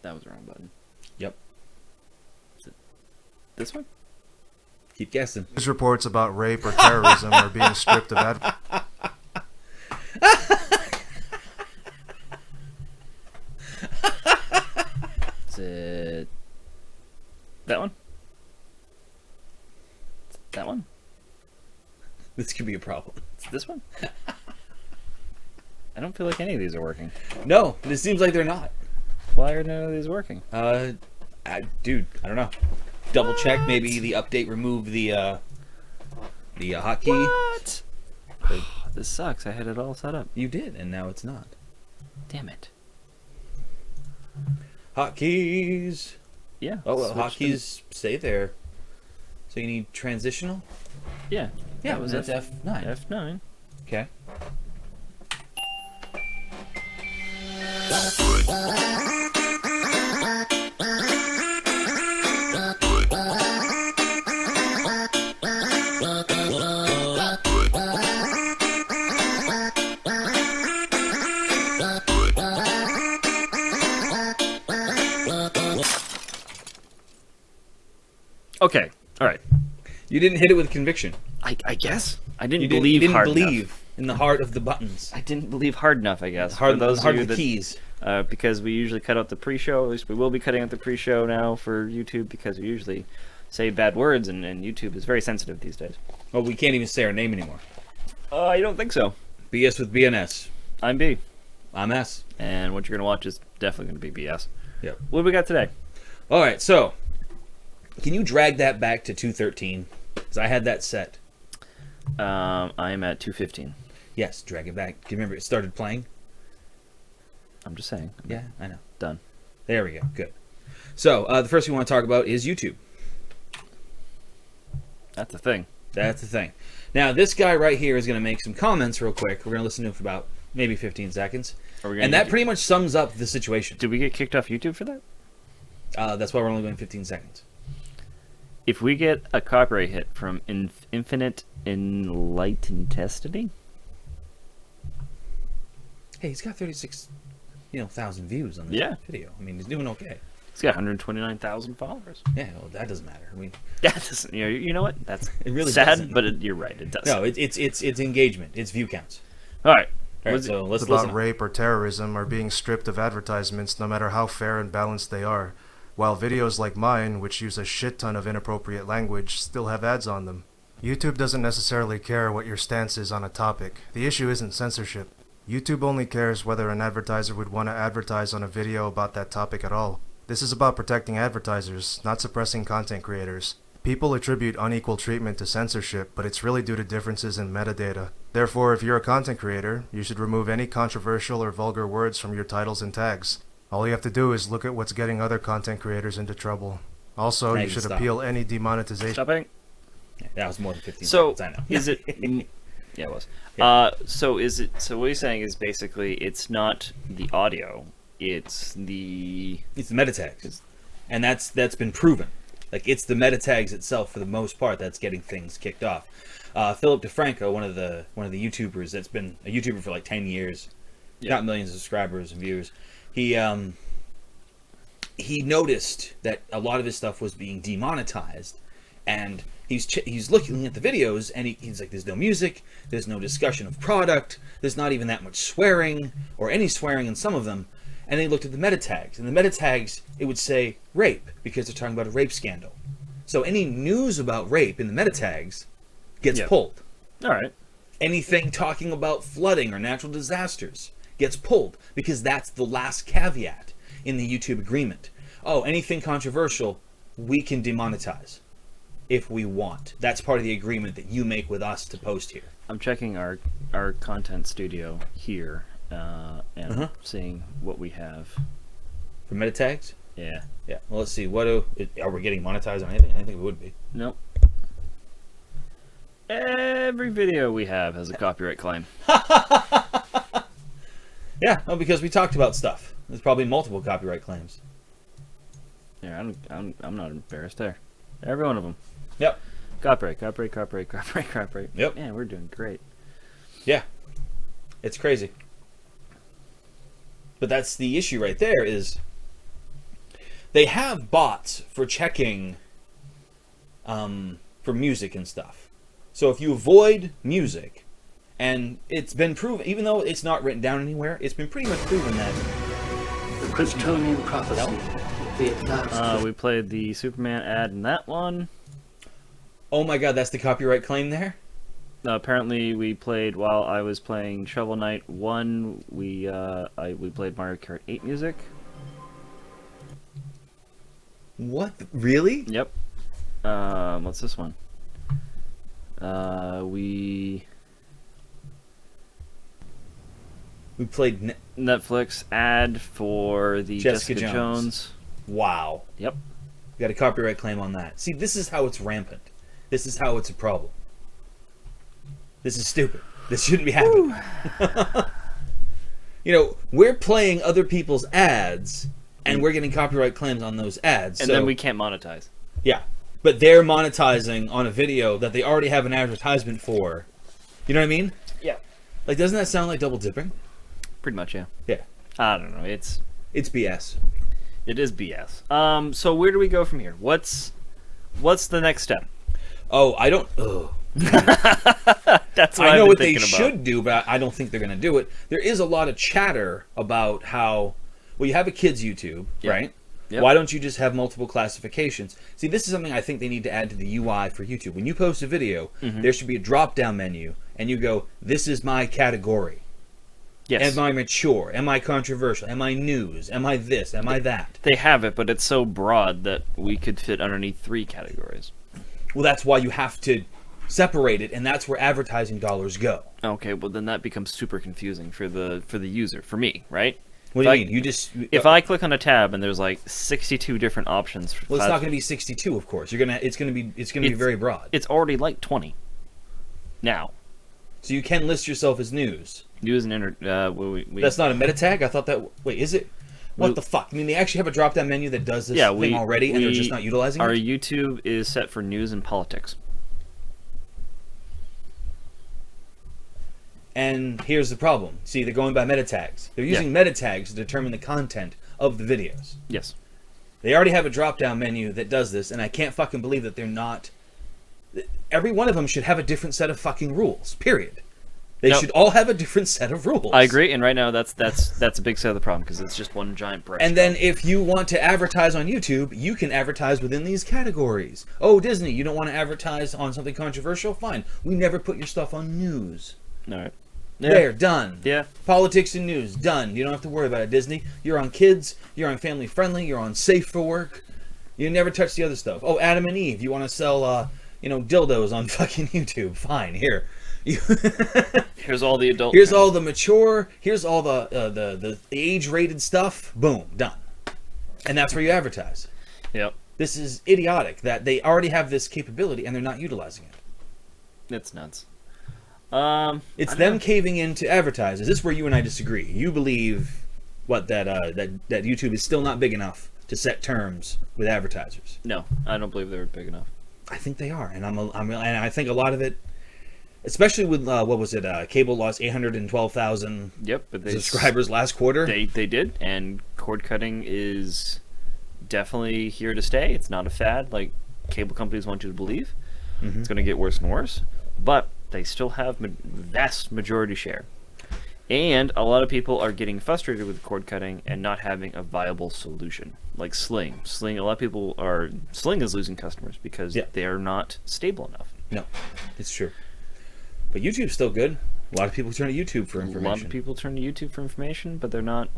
That was the wrong button. Yep. Is it this one? Keep guessing. News reports about rape or terrorism are being stripped of Is it that one? That one? This could be a problem. It's this one? I don't feel like any of these are working. No, it seems like they're not. Why are none of these working? Dude, I don't know. Double check. Maybe the update removed the hotkey. What? This sucks. I had it all set up. You did, and now it's not. Damn it. Hotkeys. Yeah. Oh, well, switched hotkeys stay there. So you need transitional? Yeah. Yeah, that was that's F9. F9. Okay. Okay. All right. You didn't hit it with conviction. I guess I didn't You believe didn't hard believe enough. in the heart of the buttons. I didn't believe hard enough. I guess Hard, For those heart of you of the that, keys. because we usually cut out the pre-show. At least we will be cutting out the pre-show now for YouTube because we usually say bad words, and YouTube is very sensitive these days. Well, we can't even say our name anymore. I don't think so. BS with BNS. I'm B, I'm S. and what you're gonna watch is definitely gonna be BS. Yep. What do we got today? All right, so can you drag that back to 213? Because I had that set. I'm at 215. Yes, drag it back. Do you remember it started playing? I'm just saying. Yeah, I know. Done. There we go. Good. So the first thing we want to talk about is YouTube. That's the thing. That's the thing. Now, this guy right here is going to make some comments real quick. We're going to listen to him for about maybe 15 seconds. And that pretty much sums up the situation. Did we get kicked off YouTube for that? That's why we're only going 15 seconds. If we get a copyright hit from Infinite Enlightened, Hey, he's got 36,000 views on this video. I mean, he's doing okay. he's got 129,000 followers. Yeah, well, that doesn't matter. I mean, That doesn't. You know what? That's it really sad, doesn't. but you're right. It does. No, it's engagement. It's view counts. All right. All right, What's so let's about listen. rape or terrorism are being stripped of advertisements no matter how fair and balanced they are, while videos like mine, which use a shit ton of inappropriate language, still have ads on them. YouTube doesn't necessarily care what your stance is on a topic. The issue isn't censorship. YouTube only cares whether an advertiser would want to advertise on a video about that topic at all. This is about protecting advertisers, not suppressing content creators. People attribute unequal treatment to censorship, but it's really due to differences in metadata. Therefore, if you're a content creator, you should remove any controversial or vulgar words from your titles and tags. All you have to do is look at what's getting other content creators into trouble. Also, Now you you should stop. appeal any demonetization. stopping? Yeah, that was more than 15 So seconds. I know. is it? Yeah, it was. Yeah. So is it? So what he's saying is basically it's not the audio. It's the It's the meta tags, and that's been proven. Like, it's the meta tags itself for the most part that's getting things kicked off. Philip DeFranco, one of the YouTubers that's been a YouTuber for like 10 years, got millions of subscribers and views. He noticed that a lot of his stuff was being demonetized, and he's looking at the videos, and he's like, there's no music, there's no discussion of product, there's not even that much swearing or any swearing in some of them. And they looked at the meta tags, and the meta tags, it would say rape because they're talking about a rape scandal. So any news about rape in the meta tags gets pulled. all right. Anything talking about flooding or natural disasters gets pulled because that's the last caveat in the YouTube agreement. Oh, anything controversial, we can demonetize if we want. That's part of the agreement that you make with us to post here. I'm checking our content studio here and seeing what we have. For meta tags? Yeah. Yeah. Well, let's see. Are we getting monetized on anything? I think we would be. Nope. Every video we have has a copyright claim. Yeah, well, because we talked about stuff. There's probably multiple copyright claims. Yeah, I'm not embarrassed there. Every one of them. Yep. Copyright. Yep. Man, we're doing great. Yeah. It's crazy. But that's the issue right there is They have bots for checking for music and stuff. So if you avoid music, and it's been proven, even though it's not written down anywhere, it's been pretty much proven that The Kryptonian prophecy. The advanced We played the Superman ad in that one. oh my god, that's the copyright claim there? Apparently, we played while I was playing Shovel Knight 1. We played Mario Kart 8 music. What? Really? Yep. What's this one? We played Netflix ad for the Jessica Jessica Jones. Jones. Wow. Yep. Got a copyright claim on that. See, this is how it's rampant. This is how it's a problem. This is stupid. This shouldn't be happening. You know, we're playing other people's ads, and we're getting copyright claims on those ads. And so, then we can't monetize. yeah, but they're monetizing on a video that they already have an advertisement for. You know what I mean? Yeah. Like, doesn't that sound like double dipping? Pretty much, yeah. Yeah. I don't know. It's BS. It is BS. So where do we go from here? What's the next step? Oh, I don't. Ugh. That's what I know I've what been they thinking should do, but I don't think they're going to do it. There is a lot of chatter about how, well, you have a kids YouTube, Yep. right? Yep. Why don't you just have multiple classifications? See, this is something I think they need to add to the UI for YouTube. When you post a video, there should be a drop-down menu, and you go, this is my category. Yes. Am I mature? Am I controversial? Am I news? Am I this? Am I that? They have it, but it's so broad that we could fit underneath 3 categories. Well, that's why you have to separate it, and that's where advertising dollars go. Okay, well then that becomes super confusing for the user, for me, right? What do If you I- mean? You just If I click on a tab and there's like 62 different options for well, it's not going to be 62, of course. It's going to be It's- very broad. It's already like 20 now. So you can list yourself as news. News and we That's not a meta tag? I thought that... Wait, is it? What We- the fuck? I mean, they actually have a drop-down menu that does this yeah, thing already, and they're just not utilizing our it? YouTube is set for news and politics. And here's the problem. See, they're going by meta tags. They're using meta tags to determine the content of the videos. Yes. They already have a drop-down menu that does this, and I can't fucking believe that they're not... Every one of them should have a different set of fucking rules, period. They No. should all have a different set of rules. I agree, and right now that's a big set of the problem because it's just one giant brush. And then if you want to advertise on YouTube, you can advertise within these categories. Oh, Disney, you don't want to advertise on something controversial? Fine. We never put your stuff on news. all right. There, done. Yeah. Politics and news, done. You don't have to worry about it, Disney. You're on kids, you're on family friendly, you're on safe for work. You never touch the other stuff. Oh, Adam and Eve, you want to sell, dildos on fucking YouTube? Fine, here. Here's all the adult. Here's all the mature. Here's all the age-rated stuff. Boom, done. And that's where you advertise. Yep. This is idiotic that they already have this capability and they're not utilizing it. It's nuts. It's them caving in to advertise. Is this where you and I disagree? You believe that YouTube is still not big enough to set terms with advertisers. No, I don't believe they're big enough. I think they are, and and I think a lot of it, especially with cable lost 812,000 Yep, but subscribers last quarter. They did, and cord cutting is definitely here to stay. It's not a fad like cable companies want you to believe. Mm-hmm. It's going to get worse and worse, but they still have vast majority share. And a lot of people are getting frustrated with cord cutting and not having a viable solution, like Sling. A lot of people Sling is losing customers because they are not stable enough. No, it's true. But YouTube's still good. A lot of people turn to YouTube for information. A lot of people turn to YouTube for information, but they're not.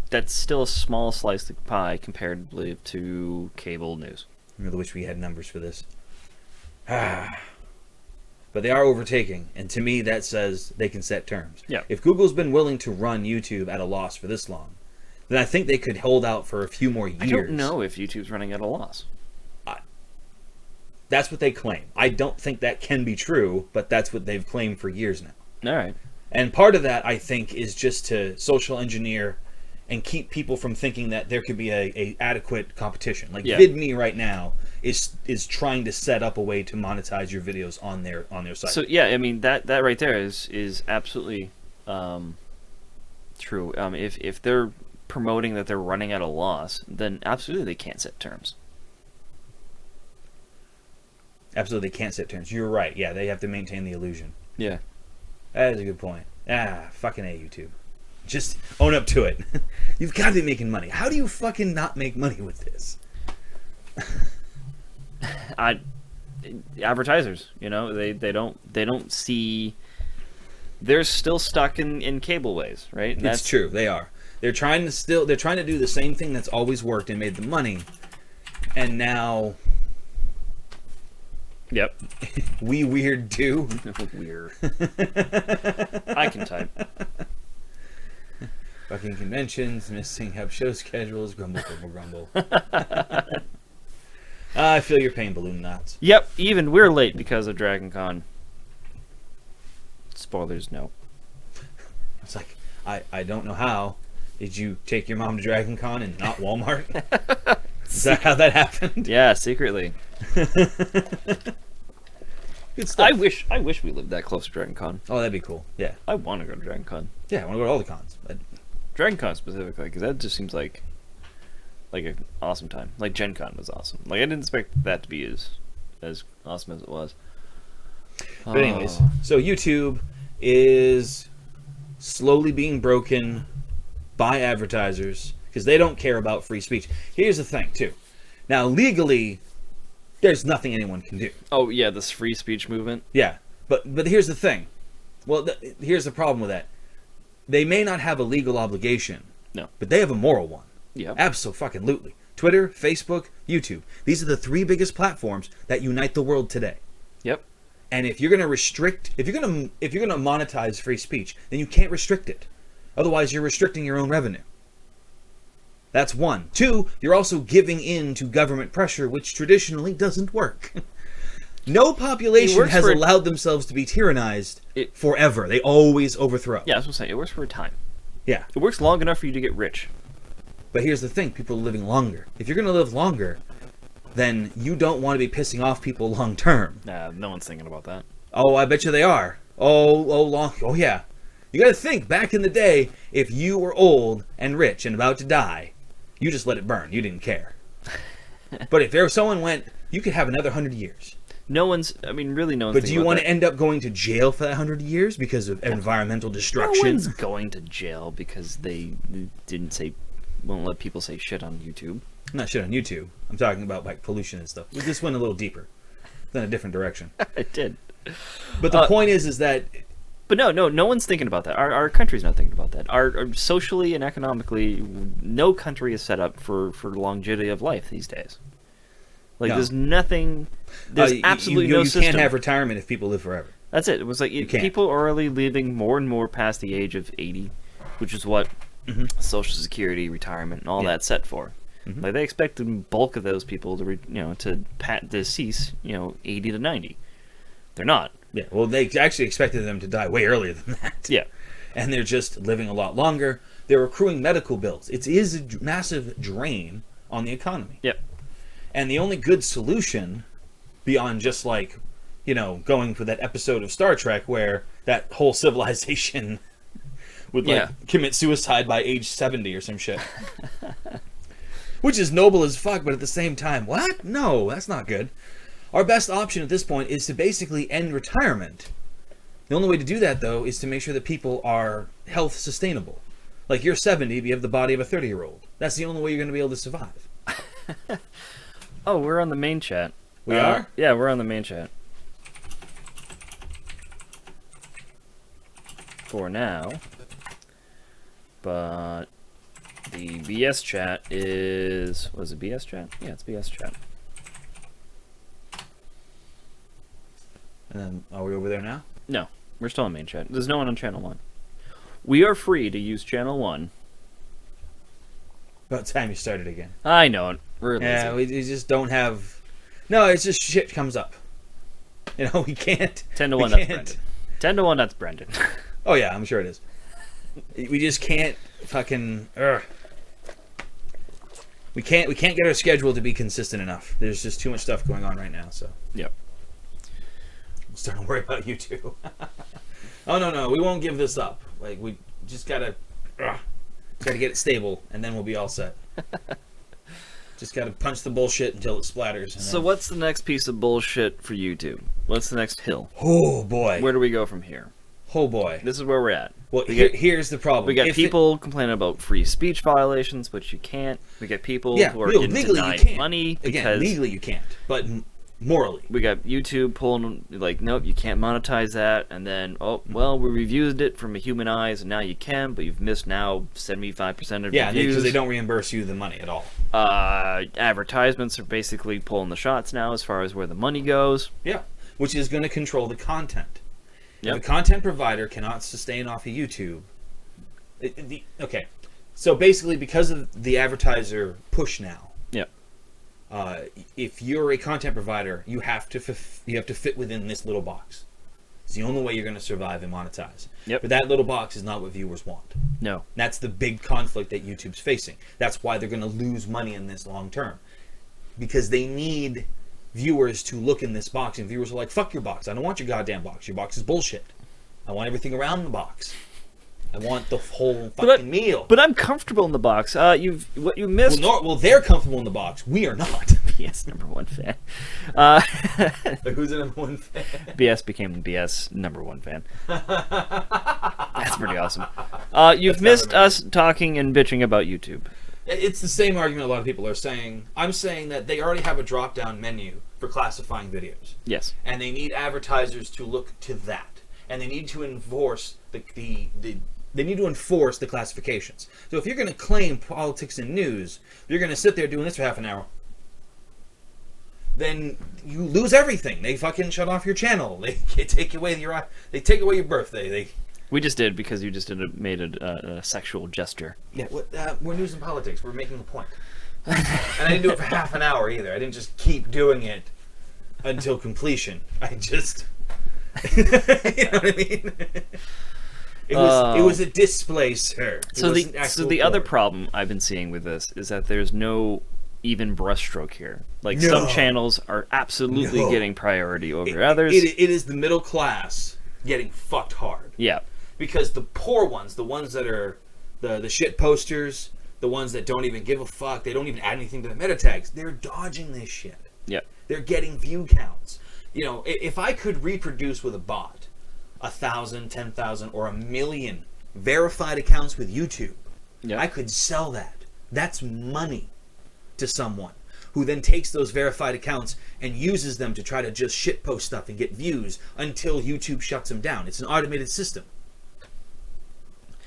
That's still a small slice of the pie comparatively to cable news. I really wish we had numbers for this. But they are overtaking, and to me that says they can set terms. Yeah. If Google's been willing to run YouTube at a loss for this long, then I think they could hold out for a few more years. I don't know if YouTube's running at a loss. That's what they claim. I don't think that can be true, but that's what they've claimed for years now. All right. And part of that, I think, is just to social engineer and keep people from thinking that there could be a adequate competition. Like VidMe right now is trying to set up a way to monetize your videos on their site. So yeah, I mean that right there is absolutely true. If they're promoting that they're running at a loss, then absolutely they can't set terms. Absolutely, they can't set terms. You're right. Yeah, they have to maintain the illusion. Yeah. That is a good point. Fucking A, YouTube. Just own up to it. You've got to be making money. How do you fucking not make money with this? Advertisers, they don't see. They're still stuck in cable ways, right? And It's true. They are. They're trying to do the same thing that's always worked and made them money, and now. Yep. We weird too. Weird. I can type. Fucking conventions, missing up show schedules, grumble, grumble, grumble. I feel your pain, balloon knots. Yep. Even we're late because of Dragon Con. Spoilers, no. It's like I don't know how. Did you take your mom to Dragon Con and not Walmart? Is that how that happened? Yeah, secretly. Good stuff. I wish we lived that close to Dragon Con. Oh, that'd be cool. Yeah. I want to go to Dragon Con. Yeah, I want to go to all the cons. But Dragon Con specifically, because that just seems like an awesome time. Like Gen Con was awesome. Like I didn't expect that to be as awesome as it was. But anyways, so YouTube is slowly being broken by advertisers because they don't care about free speech. Here's the thing, too. Now, legally, there's nothing anyone can do. Oh yeah, this free speech movement. Yeah, but here's the thing. Well, here's the problem with that. They may not have a legal obligation. No. But they have a moral one. Yeah. Abso-fucking-lutely. Twitter, Facebook, YouTube. These are the three biggest platforms that unite the world today. Yep. And if you're going to restrict, if you're going to monetize free speech, then you can't restrict it. Otherwise, you're restricting your own revenue. That's one. Two, you're also giving in to government pressure, which traditionally doesn't work. No population has allowed themselves to be tyrannized forever. They always overthrow. Yeah, I was going to say, it works for a time. Yeah. It works long enough for you to get rich. But here's the thing, people are living longer. If you're going to live longer, then you don't want to be pissing off people long term. Nah, no one's thinking about that. Oh, I bet you they are. Oh yeah. You got to think, back in the day, if you were old and rich and about to die, you just let it burn. You didn't care. But if someone went, you could have another 100 years. No one's, I mean, really no one's But do you want to end up going to jail for that 100 years because of environmental destruction? No one's going to jail because they won't let people say shit on YouTube. Not shit on YouTube. I'm talking about like pollution and stuff. This went a little deeper than a different direction. It did. But the point is that... But no one's thinking about that. Our country's not thinking about that. Our socially and economically, no country is set up for longevity of life these days. Like, no. There's nothing... There's absolutely no system. You can't have retirement if people live forever. That's it. It was like people are already living more and more past the age of 80, which is what Social Security, retirement, and all that's set for. Mm-hmm. Like, they expect the bulk of those people to decease, 80 to 90. They're not. Yeah, well, they actually expected them to die way earlier than that. Yeah. And they're just living a lot longer. They're accruing medical bills. It is a massive drain on the economy. Yep. And the only good solution, beyond just like, going for that episode of Star Trek where that whole civilization would commit suicide by age 70 or some shit. Which is noble as fuck, but at the same time, what? No, that's not good. Our best option at this point is to basically end retirement. The only way to do that, though, is to make sure that people are health sustainable. Like, you're 70, but you have the body of a 30-year-old. That's the only way you're going to be able to survive. Oh, we're on the main chat. We are? Yeah, we're on the main chat. For now. But the BS chat is... Was it BS chat? Yeah, it's BS chat. And then, are we over there now? No, we're still on main chat. There's no one on channel 1. We are free to use channel 1. About time you started again. I know it. We're lazy. Yeah, we just don't have... No, it's just shit comes up. We can't... 10 to 1, that's Brendan. 10 to 1, that's Brendan. Oh, yeah, I'm sure it is. We just can't fucking... We can't get our schedule to be consistent enough. There's just too much stuff going on right now, so... Yep. I'm starting to worry about you, too. Oh, no, we won't give this up. Like, we just gotta... Got to get it stable, and then we'll be all set. Just got to punch the bullshit until it splatters. So what's the next piece of bullshit for YouTube? What's the next hill? Oh boy. Where do we go from here? Oh boy. This is where we're at. Well, here's the problem. We got people complaining about free speech violations, which you can't. We got people who are getting legally you denied can't. money because Again, legally you can't, but morally. we got YouTube pulling like, nope, you can't monetize that, and then well, we reviewed it from a human eyes, and now you can, but you've missed now 75% of your views. Because they don't reimburse you the money at all. Advertisements are basically pulling the shots now as far as where the money goes. Yeah, which is going to control the content. Yep. If a content provider cannot sustain off of YouTube, okay, so basically because of the advertiser push now, Yep. If you're a content provider, you have to fit within this little box. It's the only way you're going to survive and monetize. Yep. But that little box is not what viewers want. No. That's the big conflict that YouTube's facing. That's why they're going to lose money in this long term, because they need viewers to look in this box, and viewers are like, fuck your box. I don't want your goddamn box. Your box is bullshit. I want everything around the box. I want the whole fucking meal. But I'm comfortable in the box. What you missed. Well, they're comfortable in the box. We are not. BS #1 fan. Who's the #1 fan? BS became the BS #1 fan. That's pretty awesome. You've missed us talking and bitching about YouTube. It's the same argument a lot of people are saying. I'm saying that they already have a drop-down menu for classifying videos. Yes. And they need advertisers to look to that. And they need to enforce they need to enforce the classifications. So if you're going to claim politics and news, you're going to sit there doing this for half an hour, then you lose everything. They fucking shut off your channel. They take away your birthday. We just did because you just made a sexual gesture. Yeah, we're news and politics. We're making a point. And I didn't do it for half an hour either. I didn't just keep doing it until completion. I just... you know what I mean? It was a display, sir. So the other problem I've been seeing with this is that there's no even brushstroke here. Like, some channels are absolutely getting priority over others. It is the middle class getting fucked hard. Yeah. Because the poor ones, the ones that are the shit posters, the ones that don't even give a fuck, they don't even add anything to the meta tags, they're dodging this shit. Yeah. They're getting view counts. You know, if I could reproduce with a bot 1,000, 10,000, or 1 million verified accounts with YouTube, I could sell that. That's money to someone who then takes those verified accounts and uses them to try to just shitpost stuff and get views until YouTube shuts them down. It's an automated system.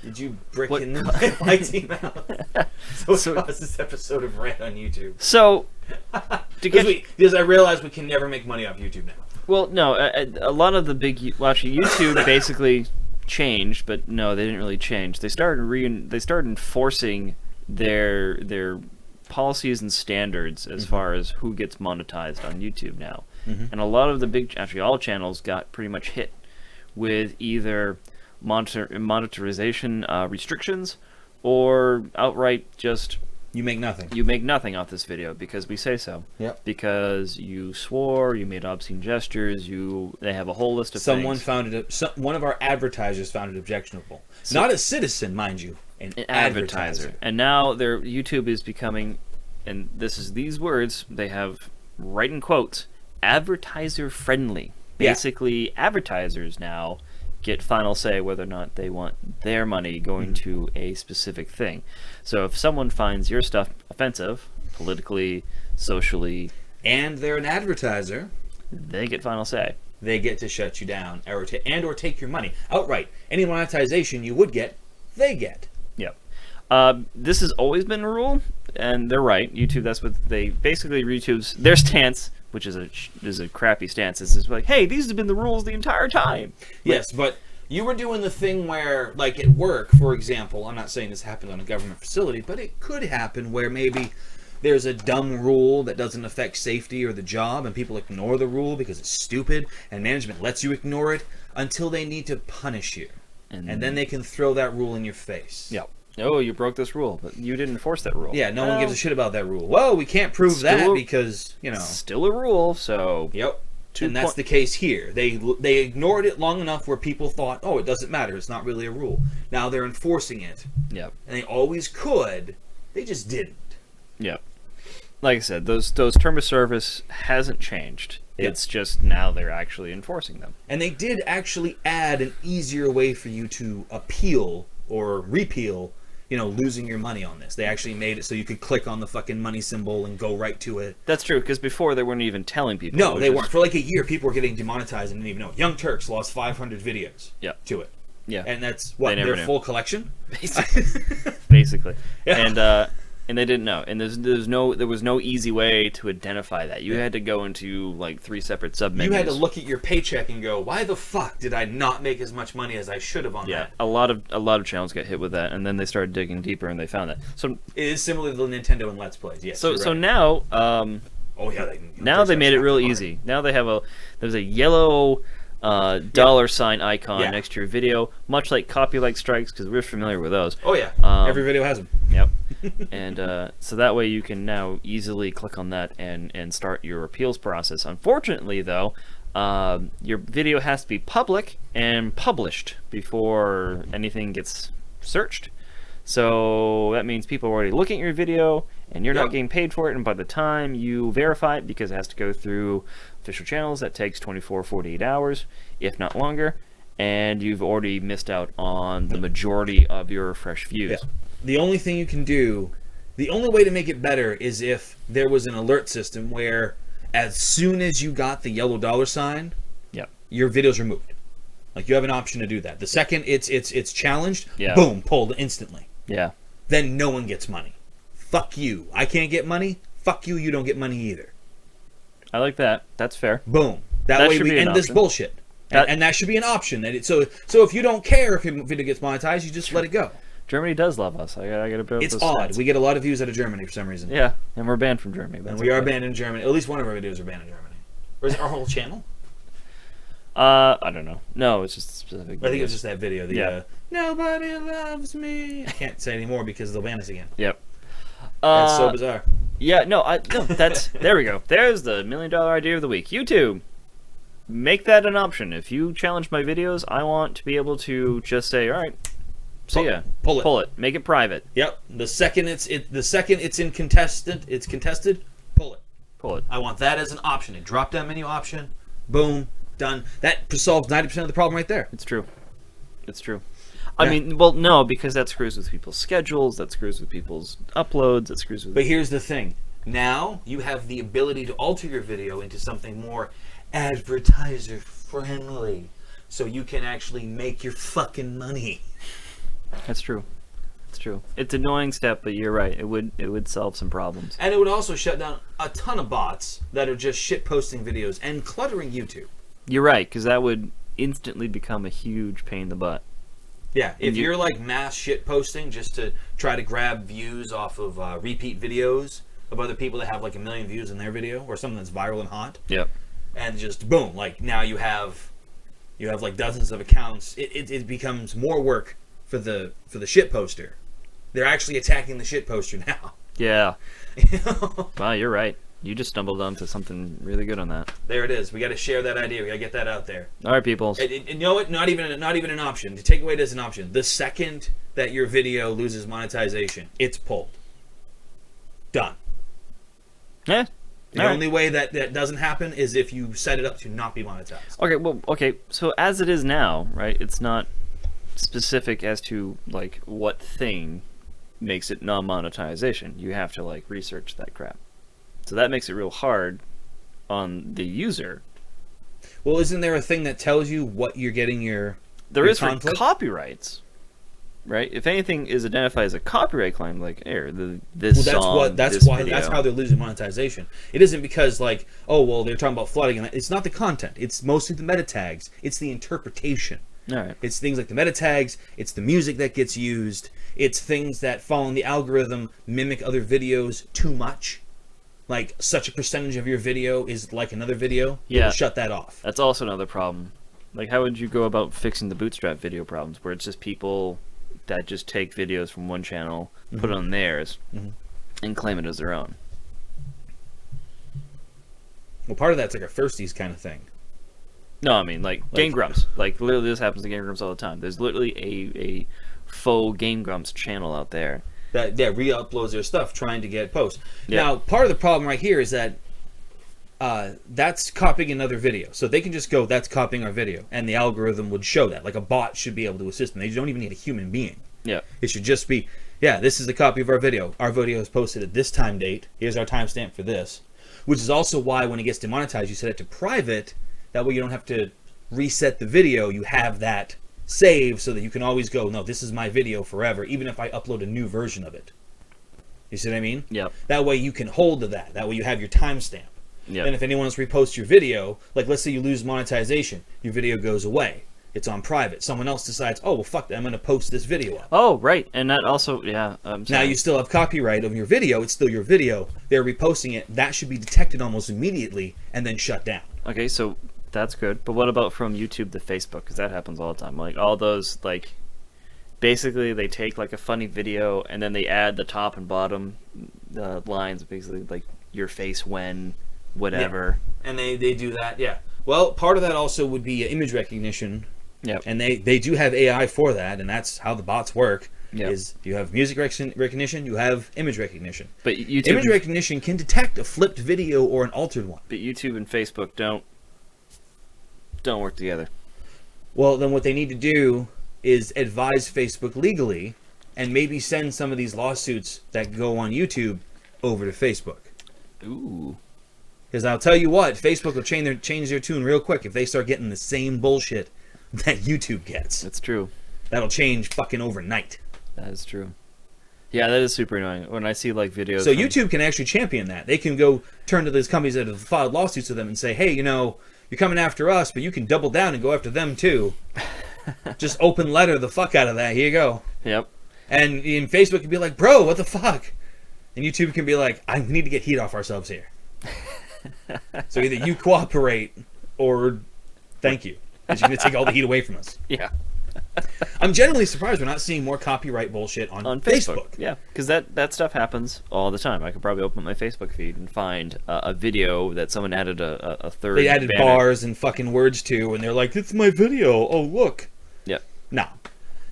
Did you brick in my team out? So caused this episode of Rant on YouTube. So, because I realized we can never make money off YouTube now. Well, no, a lot of the big... Well, actually, YouTube basically changed, but no, they didn't really change. They started enforcing their policies and standards as far as who gets monetized on YouTube now. And a lot of the big... Actually, all channels got pretty much hit with either monetization restrictions or outright just... You make nothing. You make nothing off this video because we say so. Yep. Because you swore, you made obscene gestures, they have a whole list of things. One of our advertisers found it objectionable. Not a citizen, mind you, an advertiser. And now YouTube is becoming, and these words they have right in quotes, advertiser friendly. Basically, advertisers now get final say whether or not they want their money going to a specific thing. So if someone finds your stuff offensive, politically, socially, and they're an advertiser, they get final say. They get to shut you down or take your money outright. Any monetization you would get, they get. Yep. This has always been a rule, and they're right. YouTube, that's what they basically their stance, which is a crappy stance. It's just like, hey, these have been the rules the entire time. Yes, but you were doing the thing where, like at work, for example, I'm not saying this happened on a government facility, but it could happen where maybe there's a dumb rule that doesn't affect safety or the job, and people ignore the rule because it's stupid, and management lets you ignore it until they need to punish you. And then they can throw that rule in your face. Yeah. Oh, you broke this rule, but you didn't enforce that rule. Yeah, no one gives a shit about that rule. Well, we can't prove that because, Still a rule, so... Yep. And that's the case here. They ignored it long enough where people thought, oh, it doesn't matter. It's not really a rule. Now they're enforcing it. Yep. And they always could. They just didn't. Yep. Like I said, those terms of service hasn't changed. It's just now they're actually enforcing them. And they did actually add an easier way for you to appeal or repeal, losing your money on this. They actually made it so you could click on the fucking money symbol and go right to it. That's true, because before they weren't even telling people. No, they weren't. For like a year, people were getting demonetized and didn't even know. Young Turks lost 500 videos to it. Yeah. And that's, what, their full collection? Basically. Yeah. And they didn't know. And there was no easy way to identify that. You had to go into like 3 separate submenus. You had to look at your paycheck and go, why the fuck did I not make as much money as I should have on that? A lot of channels got hit with that, and then they started digging deeper and they found that. So it is similar to the Nintendo and Let's Plays. Yes. So right. now now they made it real easy. Now they have there's a yellow dollar sign icon next to your video, much like copyright strikes, because we're familiar with those. Oh yeah, every video has them. Yep. And so that way you can now easily click on that and start your appeals process. Unfortunately, though, your video has to be public and published before anything gets searched. So that means people are already looking at your video, and you're not getting paid for it. And by the time you verify it, because it has to go through official channels, that takes 24, 48 hours, if not longer. And you've already missed out on the majority of your fresh views. Yeah. The only thing you can do, the only way to make it better is if there was an alert system where as soon as you got the yellow dollar sign, your video's removed. Like, you have an option to do that. The second it's challenged, boom, pulled instantly. Yeah. Then no one gets money. Fuck you. I can't get money. Fuck you. You don't get money either. I like that. That's fair. Boom. That way we end this bullshit. And that should be an option. So if you don't care if your video gets monetized, you just let it go. Germany does love us. I gotta build. It's odd. We get a lot of views out of Germany for some reason. Yeah, and we're banned from Germany. And we are banned in Germany. At least one of our videos are banned in Germany. Or is it our whole channel? I don't know. No, it's just specific. I think it's just that video. Nobody loves me. I can't say anymore because they'll ban us again. Yep. That's so bizarre. Yeah, no, that's there we go. There's the $1 million idea of the week. YouTube, make that an option. If you challenge my videos, I want to be able to just say, all right, see ya. Pull it. Make it private. Yep. The second it's contested, pull it. Pull it. I want that as an option. A drop down menu option. Boom. Done. That solves 90% of the problem right there. It's true. I mean, well, no, because that screws with people's schedules, that screws with people's uploads, that screws with... But here's the thing. Now, you have the ability to alter your video into something more advertiser-friendly. So you can actually make your fucking money. That's true. It's an annoying step, but you're right. It would solve some problems. And it would also shut down a ton of bots that are just shit-posting videos and cluttering YouTube. You're right, because that would instantly become a huge pain in the butt. Yeah, if you're like mass shit posting just to try to grab views off of repeat videos of other people that have like 1 million views in their video or something that's viral and hot. Yep. And just boom, like now you have like dozens of accounts. It becomes more work for the shit poster. They're actually attacking the shit poster now. Yeah. Wow, you're right. You just stumbled onto something really good on that. There it is. We got to share that idea. We got to get that out there. All right, people. And you know what? Not even an option. To take away it as an option. The second that your video loses monetization, it's pulled. Done. Yeah. The only way that doesn't happen is if you set it up to not be monetized. Okay. So as it is now, right? It's not specific as to like what thing makes it non-monetization. You have to like research that crap. So that makes it real hard on the user. Well, isn't there a thing that tells you what you're getting your There is conflict? for copyrights, right? If anything is identified as a copyright claim, like this song, that's this why video. that's how they're losing monetization. It isn't because like, oh well, they're talking about flooding, and it's not the content. It's mostly the meta tags. It's the interpretation. All right. It's things like the meta tags. It's the music that gets used. It's things that fall in the algorithm mimic other videos too much. Like, such a percentage of your video is like another video, it'll shut that off. That's also another problem. Like, how would you go about fixing the bootstrap video problems, where it's just people that just take videos from one channel, put it on theirs, and claim it as their own? Well, part of that's like a firsties kind of thing. No, I mean like Game Grumps. Like literally, this happens to Game Grumps all the time. There's literally a faux Game Grumps channel out there That re-uploads their stuff trying to get posts. Yeah. Now, part of the problem right here is that that's copying another video. So they can just go, that's copying our video, and the algorithm would show that. Like a bot should be able to assist them. They don't even need a human being. Yeah. It should just be, yeah, this is a copy of our video. Our video is posted at this time date. Here's our timestamp for this. Which is also why when it gets demonetized, you set it to private. That way you don't have to reset the video. You have that saved so that you can always go, no, this is my video forever, even if I upload a new version of it. You see what I mean? Yep. That way you can hold to that. That way you have your timestamp. Yep. And if anyone else reposts your video, like let's say you lose monetization, your video goes away. It's on private. Someone else decides, oh, well, fuck that, I'm going to post this video up. Oh, right. And that also, yeah. Now you still have copyright of your video. It's still your video. They're reposting it. That should be detected almost immediately and then shut down. Okay, so that's good. But what about from YouTube to Facebook? Because that happens all the time. Like all those, like, basically they take like a funny video and then they add the top and bottom lines, basically like your face when, whatever. Yeah. And they do that, yeah. Well, part of that also would be image recognition. Yep. And they do have AI for that, and that's how the bots work. Yep. Is you have music recognition, you have image recognition. But YouTube, Image recognition can detect a flipped video or an altered one. but YouTube and Facebook don't work together. Well, then what they need to do is advise Facebook legally and maybe send some of these lawsuits that go on YouTube over to Facebook. Ooh. Because I'll tell you what, Facebook will change their tune real quick if they start getting the same bullshit that YouTube gets. That's true. That'll change fucking overnight. That is true. Yeah, that is super annoying. When I see like videos. So from- YouTube can actually champion that. They can go turn to those companies that have filed lawsuits to them and say, hey, you know, you're coming after us, but you can double down and go after them too. Just open letter the fuck out of that. Here you go. Yep. And Facebook can be like, bro, what the fuck? And YouTube can be like, we need to get heat off ourselves here. So either you cooperate or thank you. Because you're going to take all the heat away from us. Yeah. I'm genuinely surprised we're not seeing more copyright bullshit on Facebook. Yeah, because that stuff happens all the time. I could probably open my Facebook feed and find a video that someone added a third. They added banner. bars and fucking words to, and they're like, it's my video. Oh, look. Yep. No.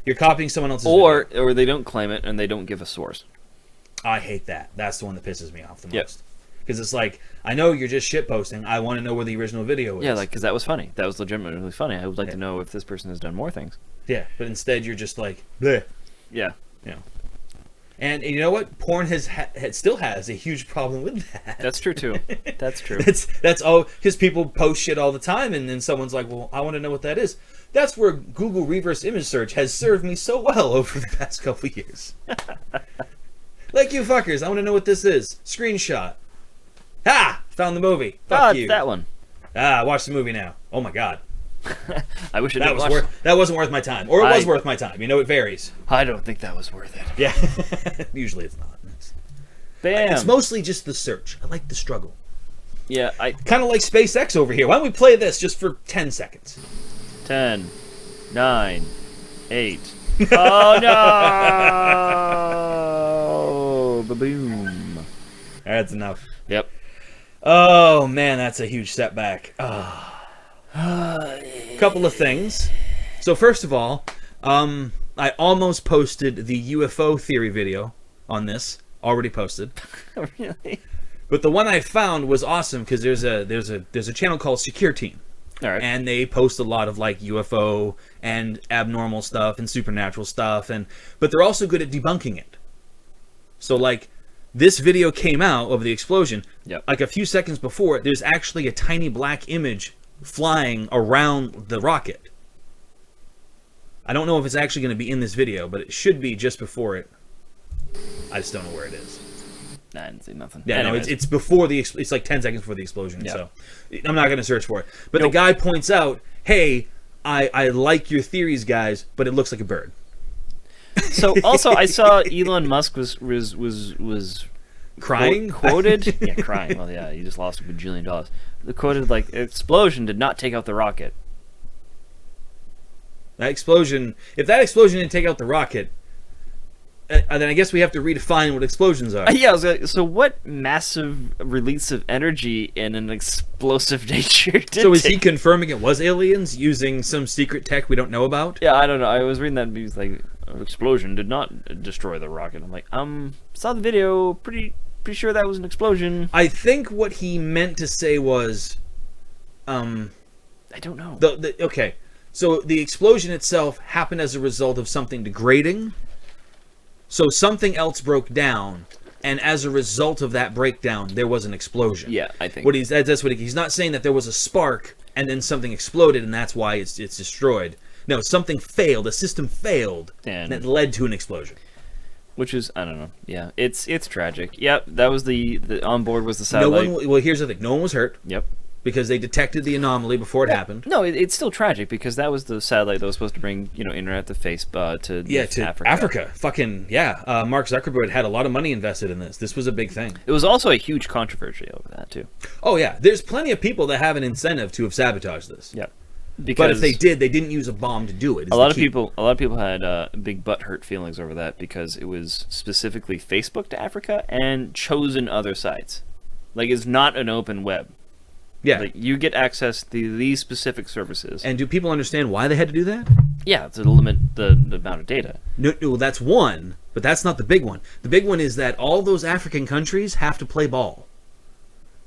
You're copying someone else's Or video. they don't claim it and they don't give a source. I hate that. That's the one that pisses me off the Yep. most. Because it's like, I know you're just shitposting. I want to know where the original video is. Yeah, like because that was funny. That was legitimately funny. I would like Yeah. to know if this person has done more things. Yeah, but instead you're just like, bleh. Yeah. You know. And you know what? Porn still has a huge problem with that. That's true too. That's true. That's all because people post shit all the time, and then someone's like, "Well, I want to know what that is." That's where Google reverse image search has served me so well over the past couple of years. Like you fuckers, I want to know what this is. Screenshot. Ha! Found the movie. Fuck you. That one. Watch the movie now. Oh my god. I wish I That didn't was watch. that wasn't worth my time, or it was worth my time. You know, it varies. I don't think that was worth it. Yeah. Usually it's not. Bam. It's mostly just the search. I like the struggle. Yeah, Kind of like SpaceX over here. Why don't we play this just for 10 seconds? 10, 9, 8. Oh no! Ba-boom. That's enough. Yep. Oh man, that's a huge setback. Couple of things. So first of all, I almost posted the UFO theory video on this. Already posted. Really? But the one I found was awesome because there's a channel called Secure Team. All right. And they post a lot of like UFO and abnormal stuff and supernatural stuff, but they're also good at debunking it. So like this video came out of the explosion. Yep. Like a few seconds before, there's actually a tiny black image flying around the rocket. I don't know if it's actually going to be in this video, but it should be just before it. I just don't know where it is. Nah, I didn't see nothing. Yeah, Anyways. no, it's before it's like 10 seconds before the explosion. Yeah. So I'm not going to search for it. But the guy points out, hey, I like your theories, guys, but it looks like a bird. So also, I saw Elon Musk was Crying? quoted. Yeah, crying. Well, yeah, he just lost $1 bajillion. The quoted like explosion did not take out the rocket. That explosion, if that explosion didn't take out the rocket, then I guess we have to redefine what explosions are. Yeah, I was like, so what massive release of energy in an explosive nature did So is he take- confirming it was aliens using some secret tech we don't know about? Yeah, I don't know. I was reading that and he was like, an explosion did not destroy the rocket. I'm like, saw the video, pretty sure that was an explosion. I think what he meant to say was, I don't know. okay, so the explosion itself happened as a result of something degrading. So something else broke down, and as a result of that breakdown, there was an explosion. Yeah, I think. That's what he's not saying that there was a spark and then something exploded and that's why it's destroyed. No, something failed. A system failed, and it led to an explosion. Which is, I don't know. Yeah, it's tragic. Yep, that was the on board was the No satellite. one. Well, here's the thing. No one was hurt Yep. because they detected the anomaly before it happened. No, it's still tragic because that was the satellite that was supposed to bring internet to To Africa. Fucking yeah. Mark Zuckerberg had a lot of money invested in this. This was a big thing. It was also a huge controversy over that too. Oh yeah. There's plenty of people that have an incentive to have sabotaged this. Yep. But if they did, they didn't use a bomb to do it. A lot of people had big butthurt feelings over that because it was specifically Facebook to Africa and chosen other sites. Like, it's not an open web. Yeah. Like, you get access to these specific services. And do people understand why they had to do that? Yeah, to limit the amount of data. No, that's one, but that's not the big one. The big one is that all those African countries have to play ball.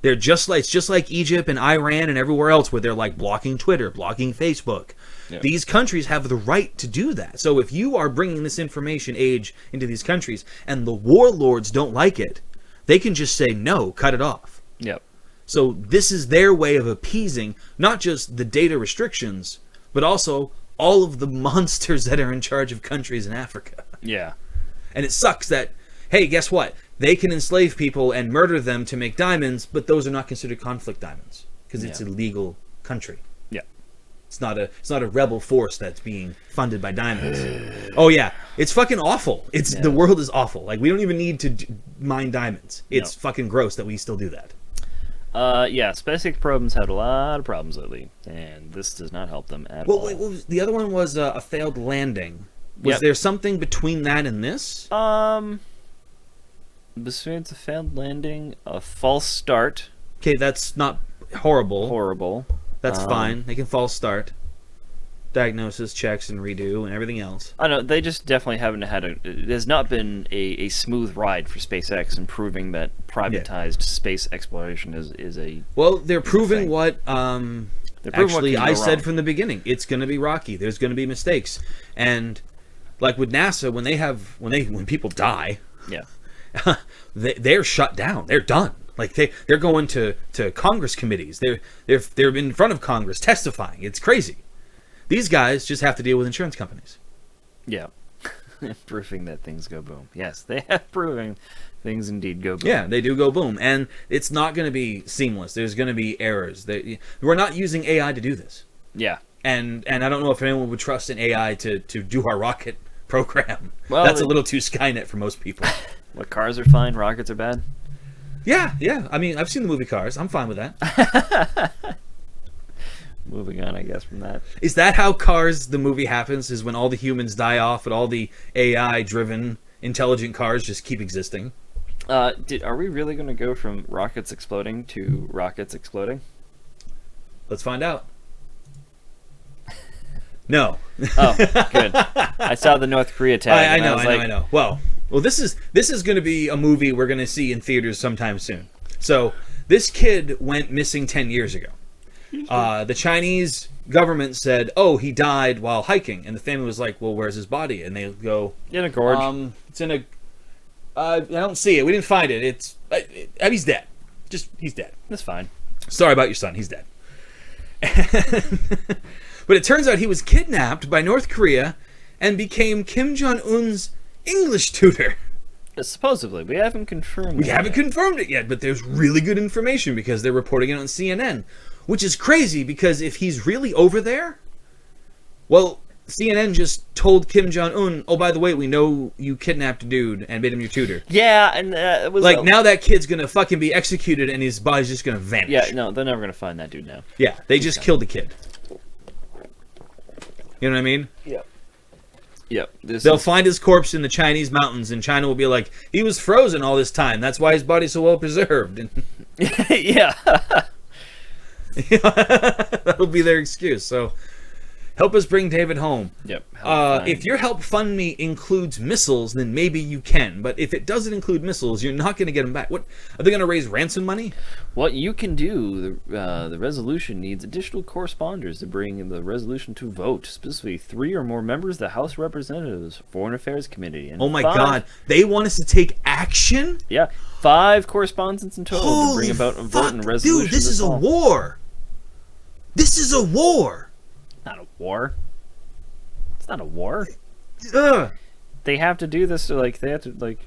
They're just like Egypt and Iran and everywhere else where they're like blocking Twitter, blocking Facebook. Yeah. These countries have the right to do that. So if you are bringing this information age into these countries and the warlords don't like it, they can just say no, cut it off. Yep. So this is their way of appeasing not just the data restrictions, but also all of the monsters that are in charge of countries in Africa. Yeah. And it sucks that, hey, guess what? They can enslave people and murder them to make diamonds, but those are not considered conflict diamonds because it's a legal country. Yeah. It's not a rebel force that's being funded by diamonds. Oh yeah, it's fucking awful. The world is awful. Like, we don't even need to mine diamonds. It's fucking gross that we still do that. Yeah, SpaceX programs had a lot of problems lately, and this does not help them at all. Well, the other one was a failed landing. Was there something between that and this? Besides a failed landing, a false start. Okay, that's not horrible. Horrible. That's fine. They can false start. Diagnosis, checks, and redo, and everything else. I know, they just definitely haven't had it has not been a smooth ride for SpaceX in proving that privatized space exploration is a... Well, they're proving what... actually, I said from the beginning, it's going to be rocky. There's going to be mistakes. And, like with NASA, when people die... Yeah. they're shut down. They're done. Like they're going to Congress committees. They're in front of Congress testifying. It's crazy. These guys just have to deal with insurance companies. Yeah. Proving that things go boom. Yes, they have proven things indeed go boom. Yeah, they do go boom, and it's not going to be seamless. There's going to be errors. We're not using AI to do this. Yeah. And I don't know if anyone would trust an AI to do our rocket program. Well, that's a little too Skynet for most people. What, cars are fine, rockets are bad? Yeah. I mean, I've seen the movie Cars. I'm fine with that. Moving on, I guess, from that. Is that how Cars, the movie, happens? Is when all the humans die off, but all the AI-driven, intelligent cars just keep existing? Are we really going to go from rockets exploding to rockets exploding? Let's find out. No. Oh, good. I saw the North Korea tag. I know. Well, this is going to be a movie we're going to see in theaters sometime soon. So, this kid went missing 10 years ago. The Chinese government said, "Oh, he died while hiking," and the family was like, "Well, where's his body?" And they go, "In a gorge." It's in a. I don't see it. We didn't find it. He's dead. He's dead. That's fine. Sorry about your son. He's dead. But it turns out he was kidnapped by North Korea and became Kim Jong-un's English tutor. Supposedly. We haven't confirmed We haven't confirmed it yet, but there's really good information because they're reporting it on CNN. Which is crazy because if he's really over there, well, CNN just told Kim Jong-un, "Oh, by the way, we know you kidnapped a dude and made him your tutor." Yeah, and it was... Like, now that kid's going to fucking be executed and his body's just going to vanish. Yeah, no, they're never going to find that dude now. Yeah, they just killed the kid. You know what I mean? Yeah. Yep. They'll find his corpse in the Chinese mountains, and China will be like, he was frozen all this time. That's why his body's so well preserved. And yeah. that'll be their excuse. So help us bring David home. Yep. If your help fund me includes missiles, then maybe you can. But if it doesn't include missiles, you're not going to get them back. What are they going to raise ransom money? What you can do, the resolution needs additional corresponders to bring the resolution to vote. Specifically, 3 or more members of the House of Representatives, Foreign Affairs Committee, and Oh my God, they want us to take action? Yeah, 5 correspondents in total to Holy bring about a vote fuck, and resolution. dude, this is a war. This is a war. Not a war. It's not a war. Ugh. They have to do this to FBI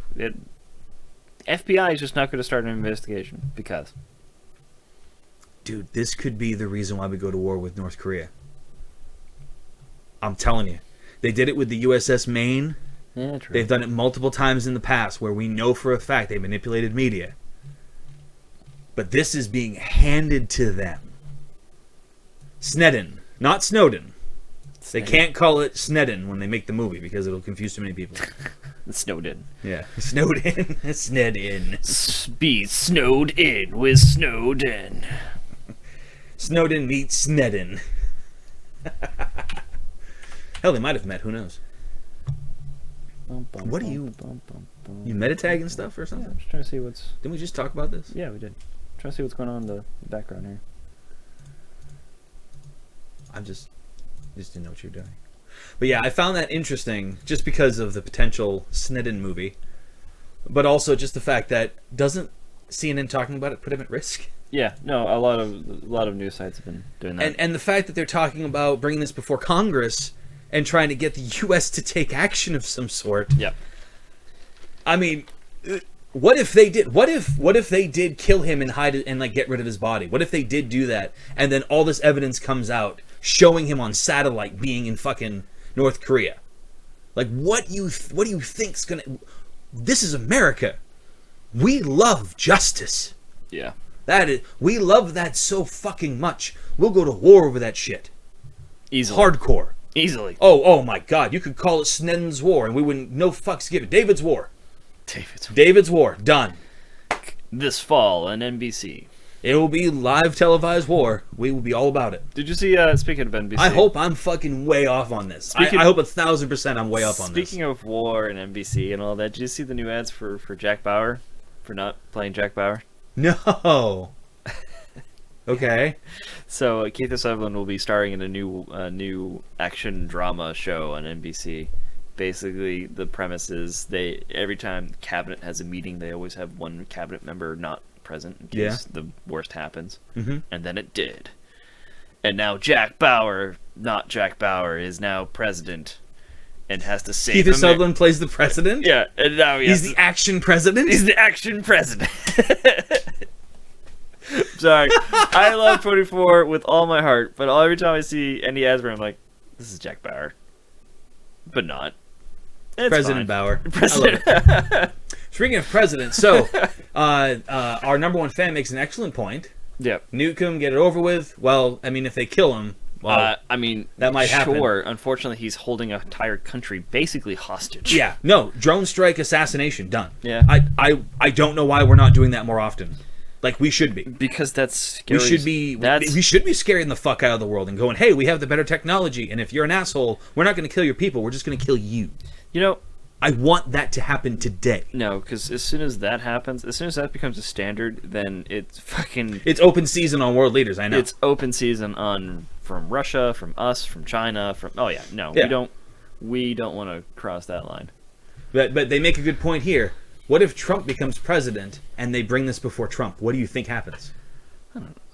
is just not going to start an investigation because. Dude, this could be the reason why we go to war with North Korea. I'm telling you. They did it with the USS Maine. Yeah, true. They've done it multiple times in the past where we know for a fact they manipulated media. But this is being handed to them. Snedden, not Snowden. They can't call it Snedden when they make the movie because it'll confuse too many people. Snowden. Yeah. Snowden. Snedden. Be snowed in with Snowden. Snowden meets Snedden. Hell, they might have met. Who knows? What are you meta-tagging stuff or Yeah, something? I'm just trying to see what's. Didn't we just talk about this? Yeah, we did. Trying to see what's going on in the background here. I just didn't know what you were doing. But yeah, I found that interesting just because of the potential Snedden movie, but also just the fact that doesn't CNN talking about it put him at risk? Yeah, no, a lot of news sites have been doing that. And the fact that they're talking about bringing this before Congress and trying to get the U.S. to take action of some sort. Yeah. I mean, what if they did? What if they did kill him and hide it and like get rid of his body? What if they did do that and then all this evidence comes out showing him on satellite being in fucking North Korea? Like, what do you think's gonna? This is America. We love justice. Yeah. We love that so fucking much. We'll go to war over that shit. Easily. Hardcore. Easily. Oh my God! You could call it Snedden's War, and we wouldn't. No fucks given. David's War. David's War. Done. This fall on NBC. It will be live televised war. We will be all about it. Did you see? Speaking of NBC, I hope I'm fucking way off on this. I hope 1,000% I'm way off on this. Speaking of war and NBC and all that, did you see the new ads for Jack Bauer for not playing Jack Bauer? No. Okay. So Keith Sutherland will be starring in a new action drama show on NBC. Basically, the premise is every time cabinet has a meeting, they always have one cabinet member not present in case the worst happens. Mm-hmm. And then it did. And now Jack Bauer, not Jack Bauer, is now president and has to save Keith Sutherland plays the president? Yeah, and now he's the action president? He's the action president. Sorry. I love 24 with all my heart, but every time I see any ads where I'm like, this is Jack Bauer. But not. It's President fine. Bauer. President. I love it. Speaking of president, so our number one fan makes an excellent point. Yep. Nuke him, get it over with. Well, I mean, if they kill him, well, I mean, that might happen. Sure. Unfortunately, he's holding an entire country basically hostage. Yeah. No, drone strike, assassination, done. Yeah. I don't know why we're not doing that more often. Like we should be. Because that's scary. We should be scaring the fuck out of the world and going, hey, we have the better technology, and if you're an asshole, we're not going to kill your people. We're just going to kill you. You know, I want that to happen today. no, because as soon as that happens, as soon as that becomes a standard, then it's fucking. It's open season on world leaders. I know. It's open season from Russia, from us, from China, from. Oh yeah, no, Yeah. we don't want to cross that line. But they make a good point here. What if Trump becomes president and they bring this before Trump? What do you think happens?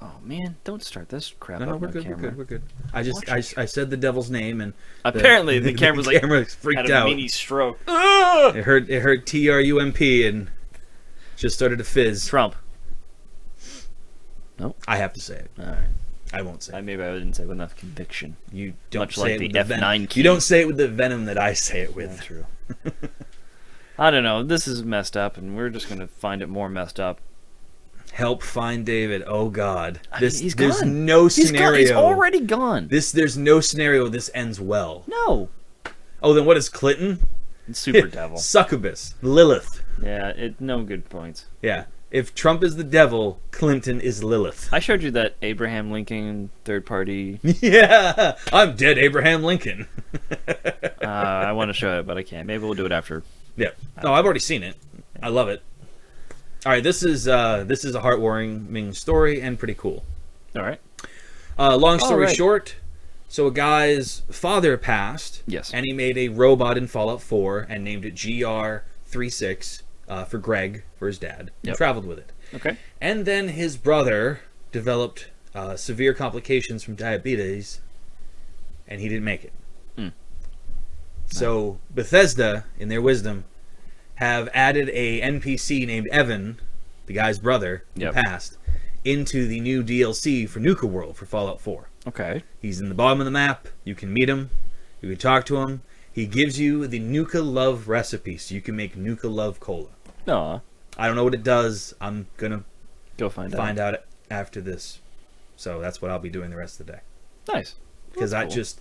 Oh man, don't start this crap. No, up we're on good. camera. We're good. I said the devil's name and Apparently, the camera's like freaked had a out. mini stroke. It heard TRUMP and just started to fizz. Trump. I have to say it. All right. I won't say it. Maybe I didn't say it with enough conviction. You don't Much say like it the with the F9 venom. key. You don't say it with the venom that I say it with. That's true. I don't know. This is messed up, and we're just gonna find it more messed up. Help find David. Oh God. He's there's gone. no He's scenario. gone. He's already gone. There's no scenario this ends well. No. Oh, then what is Clinton? Super devil. Succubus. Lilith. Yeah, no good points. Yeah. If Trump is the devil, Clinton is Lilith. I showed you that Abraham Lincoln third party. Yeah. I'm dead Abraham Lincoln. I want to show it, but I can't. Maybe we'll do it after. Yeah. No, I've already seen it. I love it. All right, this is a heartwarming story and pretty cool. All right. Long story right. short, so a guy's father passed. Yes. And he made a robot in Fallout 4 and named it GR36 for Greg, for his dad. And Yep. traveled with it. Okay. And then his brother developed severe complications from diabetes, and he didn't make it. Hmm. So Bethesda, in their wisdom, have added a NPC named Evan, the guy's brother, Yep. who passed, into the new DLC for Nuka World for Fallout 4. Okay. He's in the bottom of the map. You can meet him. You can talk to him. He gives you the Nuka Love recipe, so you can make Nuka Love Cola. Aw. I don't know what it does. I'm going to Go find out after this. So that's what I'll be doing the rest of the day. Nice. Because That's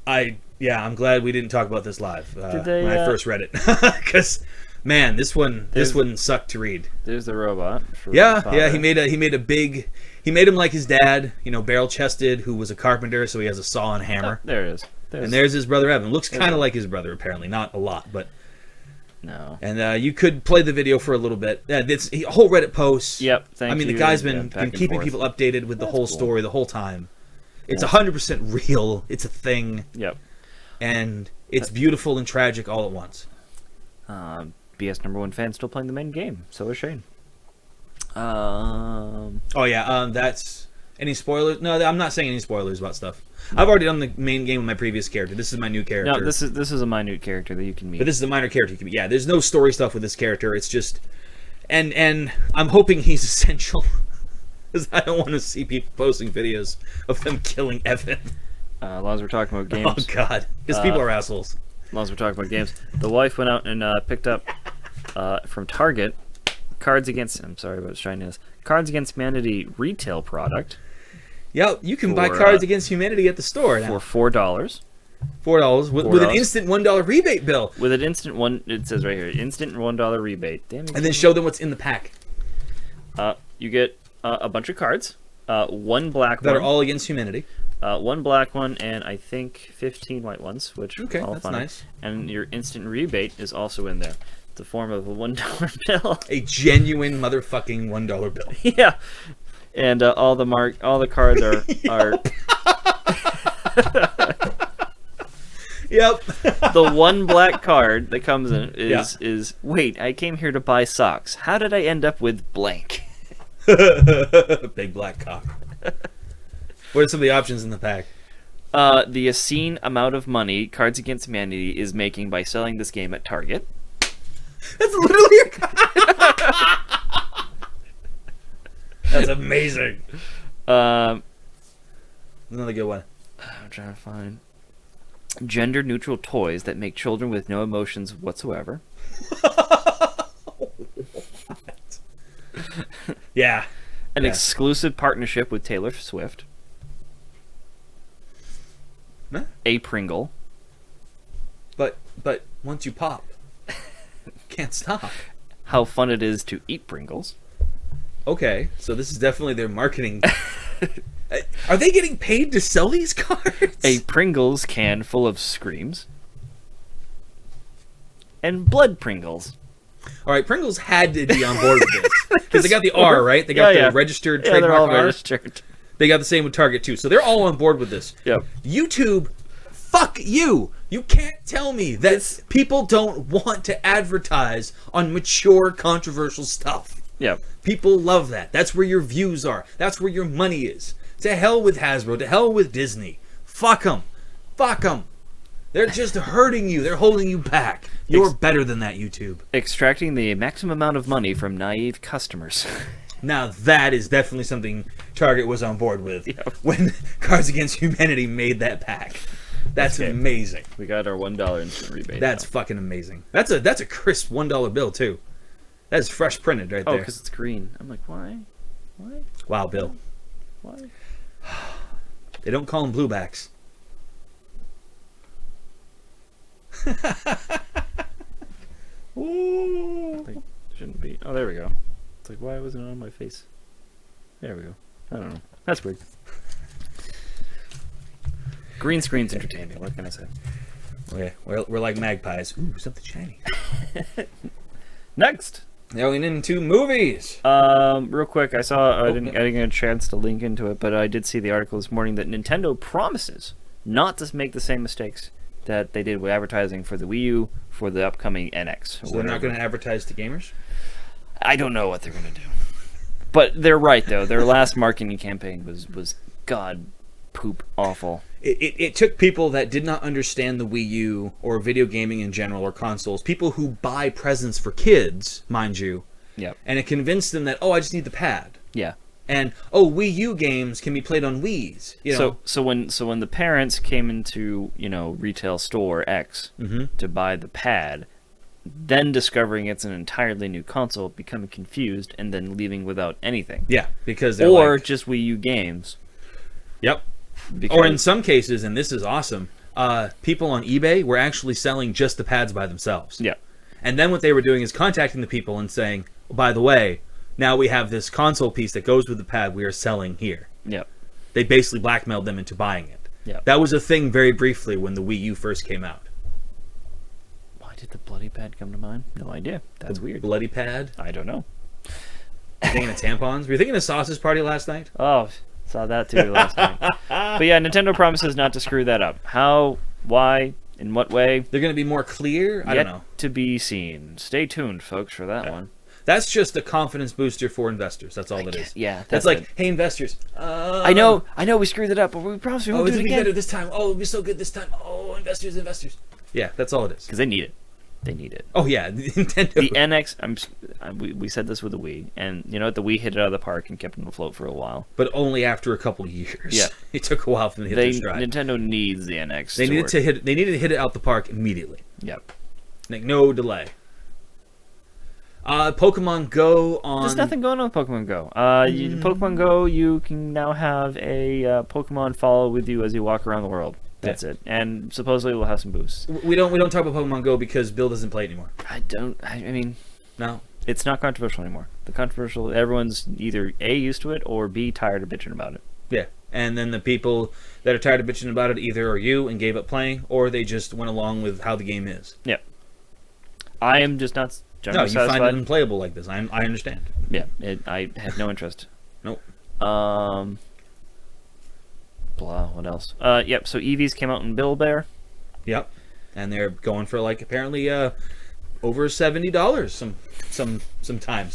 I'm glad we didn't talk about this live Did they, when I first read it. Because, man, this one sucked to read. There's the robot. For Yeah, father. yeah. He made him like his dad, barrel chested, who was a carpenter, so he has a saw and hammer. Oh, there it is. And there's his brother Evan. Looks kind of like his brother, apparently, not a lot, but. No. And you could play the video for a little bit. It's a whole Reddit post. Yep. Thank you. The guy's Yeah, been back and keeping forth. people updated with the That's whole cool. story the whole time. It's Yeah. 100% real. It's a thing, Yep. and it's beautiful and tragic all at once. BS #1 fan still playing the main game. So is Shane. Oh yeah, that's any spoilers? No, I'm not saying any spoilers about stuff. I've already done the main game with my previous character. This is my new character. No, this is a minute character that you can meet. But this is a minor character. Yeah, there's no story stuff with this character. It's just, and I'm hoping he's essential, because I don't want to see people posting videos of them killing Evan. As long as we're talking about Oh games. God, because people are assholes. As long as we're talking about games, the wife went out and picked up from Target Cards Against. I'm sorry about shyness. Cards Against Humanity retail product Yeah, you can buy For, Cards Against Humanity at the store now. for $4. $4 with an $4. instant $1 rebate bill, With an instant one, it says right here, instant $1 rebate. Damn it. and then show them what's in the pack You get a bunch of cards, one black that one, are all against humanity. one black one, and I think 15 white ones, which Okay, all that's funny. nice. And your instant rebate is also in there. It's the form of a $1 bill. A genuine motherfucking $1 bill. Yeah, and all the cards are Yep. the one black card that comes in Yeah. is wait, I came here to buy socks. How did I end up with blank? Big black cock. What are some of the options in the pack? The obscene amount of money Cards Against Humanity is making by selling this game at Target. That's literally a That's amazing. Um, Another good one. I'm trying to find gender-neutral toys that make children with no emotions whatsoever. Yeah. An Yeah. exclusive partnership with Taylor Swift. Huh? A Pringle. But once you pop, can't stop. How fun it is to eat Pringles. Okay, so this is definitely their marketing. Are they getting paid to sell these cards? A Pringles can full of screams. And blood Pringles. All right, Pringles had to be on board with this because they got the R, right? They got Yeah, the registered Yeah, they're trademark all R. registered. They got the same with Target too, so they're all on board with this. Yep. YouTube, fuck you. You can't tell me that people don't want to advertise on mature, controversial stuff. Yep. People love that. That's where your views are. That's where your money is. To hell with Hasbro. To hell with Disney. Fuck them. Fuck them. They're just hurting you. They're holding you back. You're better than that, YouTube. Extracting the maximum amount of money from naive customers. Now that is definitely something Target was on board with Yep. when Cards Against Humanity made that pack. That's Okay. amazing. We got our $1 instant rebate. That's fucking amazing. That's a crisp $1 bill too. That's fresh printed right oh, there. because it's green. I'm like, why? Why? Wow, Bill. Why? They don't call them bluebacks. Ooh. Like, shouldn't be. Oh, there we go. It's like, why wasn't it on my face? There we go. I don't know. That's weird. Green screen's entertaining. What can I say? Okay, we're like magpies. Ooh, something shiny. Next. Going into movies. Real quick, I saw. I didn't yeah. get a chance to link into it, but I did see the article this morning that Nintendo promises not to make the same mistakes that they did with advertising for the Wii U for the upcoming NX. So they're not going to advertise to gamers? I don't know what they're going to do, but they're right though. Their last marketing campaign was god poop awful. It took people that did not understand the Wii U or video gaming in general or consoles, people who buy presents for kids, mind you, Yep. and it convinced them that, oh, I just need the pad. Yeah. And, oh, Wii U games can be played on Wiis. You know? So when the parents came into retail store X to buy the pad, then discovering it's an entirely new console, becoming confused, and then leaving without anything, Yeah, because they're or like, just Wii U games. yep. Because, Or in some cases, and this is awesome, people on eBay were actually selling just the pads by themselves. yeah, And then what they were doing is contacting the people and saying, oh, by the way, now we have this console piece that goes with the pad we are selling here. yeah, They basically blackmailed them into buying it. yeah. That was a thing very briefly when the Wii U first came out. Why did the bloody pad come to mind? No idea. That's weird. Bloody pad. I don't know. You thinking of tampons? Were you thinking of sausage party last night? Oh, saw that too last night. But yeah, Nintendo promises not to screw that up. How? Why? In what way? They're going to be more clear? I Yet don't know. to be seen. Stay tuned, folks, for that one. That's just a confidence booster for investors. That's all it is. Yeah, That's like, hey, investors. I know, we screwed it up, but we promise we Oh, won't it's do going it to be better again. this time. Oh, it'll be so good this time. Oh, investors. Yeah, that's all it is. Because they need it. They need it. Oh, yeah. Nintendo. The NX, we said this with the Wii, and you know what? The Wii hit it out of the park and kept them afloat for a while. But only after a couple of years. Yeah. It took a while for them to hit their stride. Nintendo needs the NX. They needed work. to hit. They needed to hit it out the park immediately. Yep. Like no delay. Pokemon Go on. There's nothing going on with Pokemon Go. Pokemon Go, you can now have a Pokemon follow with you as you walk around the world. That's it. And supposedly we'll have some boosts. We don't talk about Pokemon Go because Bill doesn't play it anymore. I mean, No. it's not controversial anymore. The controversial, everyone's either A, used to it, or B, tired of bitching about it. Yeah. And then the people that are tired of bitching about it either are you and gave up playing, or they just went along with how the game is. Yeah. I am just not No, generally you satisfied. find it unplayable like this. I understand. Yeah, I have no interest. Nope. Blah, what else? Yep, so EVs came out in Bill Bear. Yep. And they're going for like apparently over $70 sometimes. Sometimes.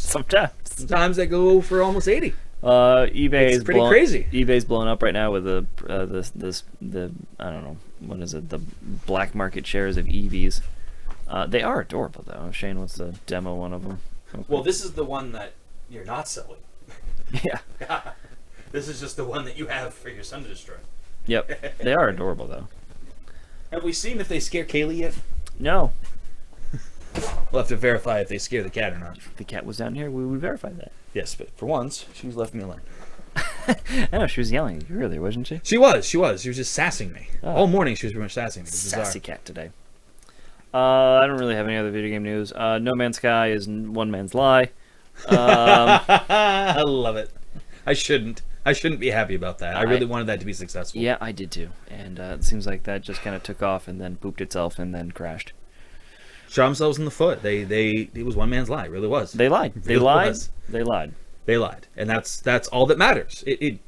Sometimes they go for almost 80. eBay It's is pretty crazy. eBay's blowing up right now with the I don't know, what is it, the black market shares of EVs. They are adorable though. Shane wants to demo one of them. Okay. Well, this is the one that you're not selling. Yeah. This is just the one that you have for your son to destroy. Yep. They are adorable though. Have we seen if they scare Kaylee yet? No. We'll have to verify if they scare the cat or not. If the cat was down here, we would verify that. Yes, but for once, she's left me alone. I know, she was yelling at you earlier, wasn't she? She was. She was just sassing me. Oh. All morning she was pretty much sassing me. It was bizarre. Sassy cat today. I don't really have any other video game news. No Man's Sky is one man's lie. I love it. I shouldn't be happy about that. I really wanted that to be successful. Yeah, I did too. And it seems like that just kind of took off and then pooped itself and then crashed. Shot themselves in the foot. It was one man's lie. It really was. They lied. They really lied. was. They lied. They lied, and that's all that matters. It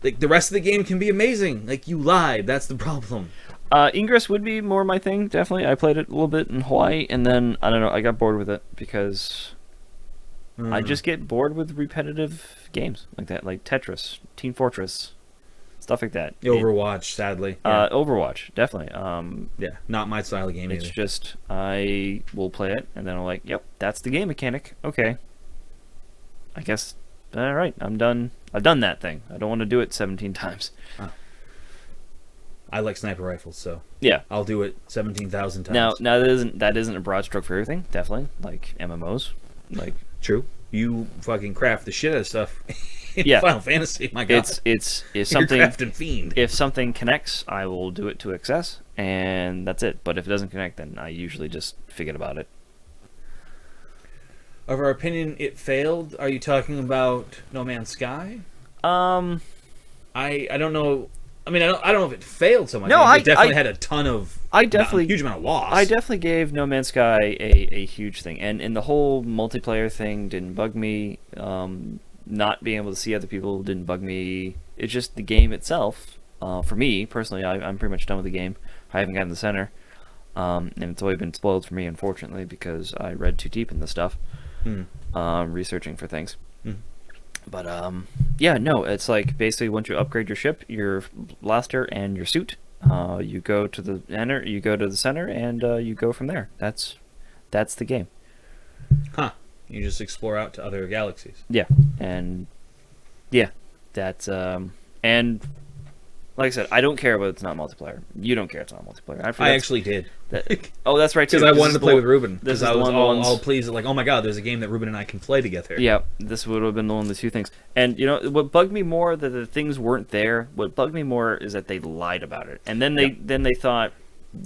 like the rest of the game can be amazing. Like you lied. That's the problem. Ingress would be more my thing, definitely. I played it a little bit in Hawaii, and then, I don't know, I got bored with it because I just get bored with repetitive games like that, like Tetris, Team Fortress, stuff like that. Overwatch, sadly. Yeah. Overwatch, definitely. Yeah, not my style of game It's either. just, I will play it, and then I'm like, yep, that's the game mechanic. Okay. I guess, all right, I'm done. I've done that thing. I don't want to do it 17 times. I like sniper rifles, so Yeah. I'll do it 17,000 times. Now that isn't a broad stroke for everything, definitely. Like MMOs. Like True. You fucking craft the shit out of stuff in Yeah. Final Fantasy. My God, it's if you're something crafting fiend. if something connects, I will do it to excess. and that's it. But if it doesn't connect, then I usually just forget about it. Of our opinion, it failed. Are you talking about No Man's Sky? Um, I don't know. I mean, I don't know if it failed so much. No, it definitely had a ton of. Huge amount of loss. I definitely gave No Man's Sky a huge thing, and the whole multiplayer thing didn't bug me. Not being able to see other people didn't bug me. It's just the game itself. For me personally, I'm pretty much done with the game. I haven't gotten the center, and it's always been spoiled for me, unfortunately, because I read too deep in the stuff, researching for things. But yeah, no, it's like basically once you upgrade your ship, your blaster, and your suit, you go to the center, and you go from there. That's the game. Huh. You just explore out to other galaxies. Yeah, and yeah, that's and like I said, I don't care whether it's not multiplayer. You don't care it's not multiplayer. I actually did. Oh, that's right. Because I wanted to play with Ruben. This Because is I was one of the all ones. pleased, like, oh my god, there's a game that Ruben and I can play together. Yeah, this would have been one of the two things. And you know what bugged me more that the things weren't there. What bugged me more is that they lied about it, and then they thought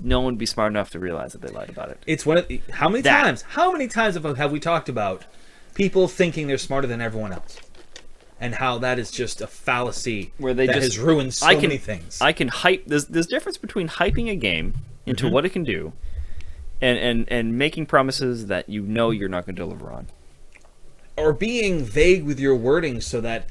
no one would be smart enough to realize that they lied about it. It's one of how many times have we talked about people thinking they're smarter than everyone else, and how that is just a fallacy Where they that just has ruined so many things. I can hype. There's difference between hyping a game into what it can do, and making promises that you know you're not going to deliver on, or being vague with your wording so that.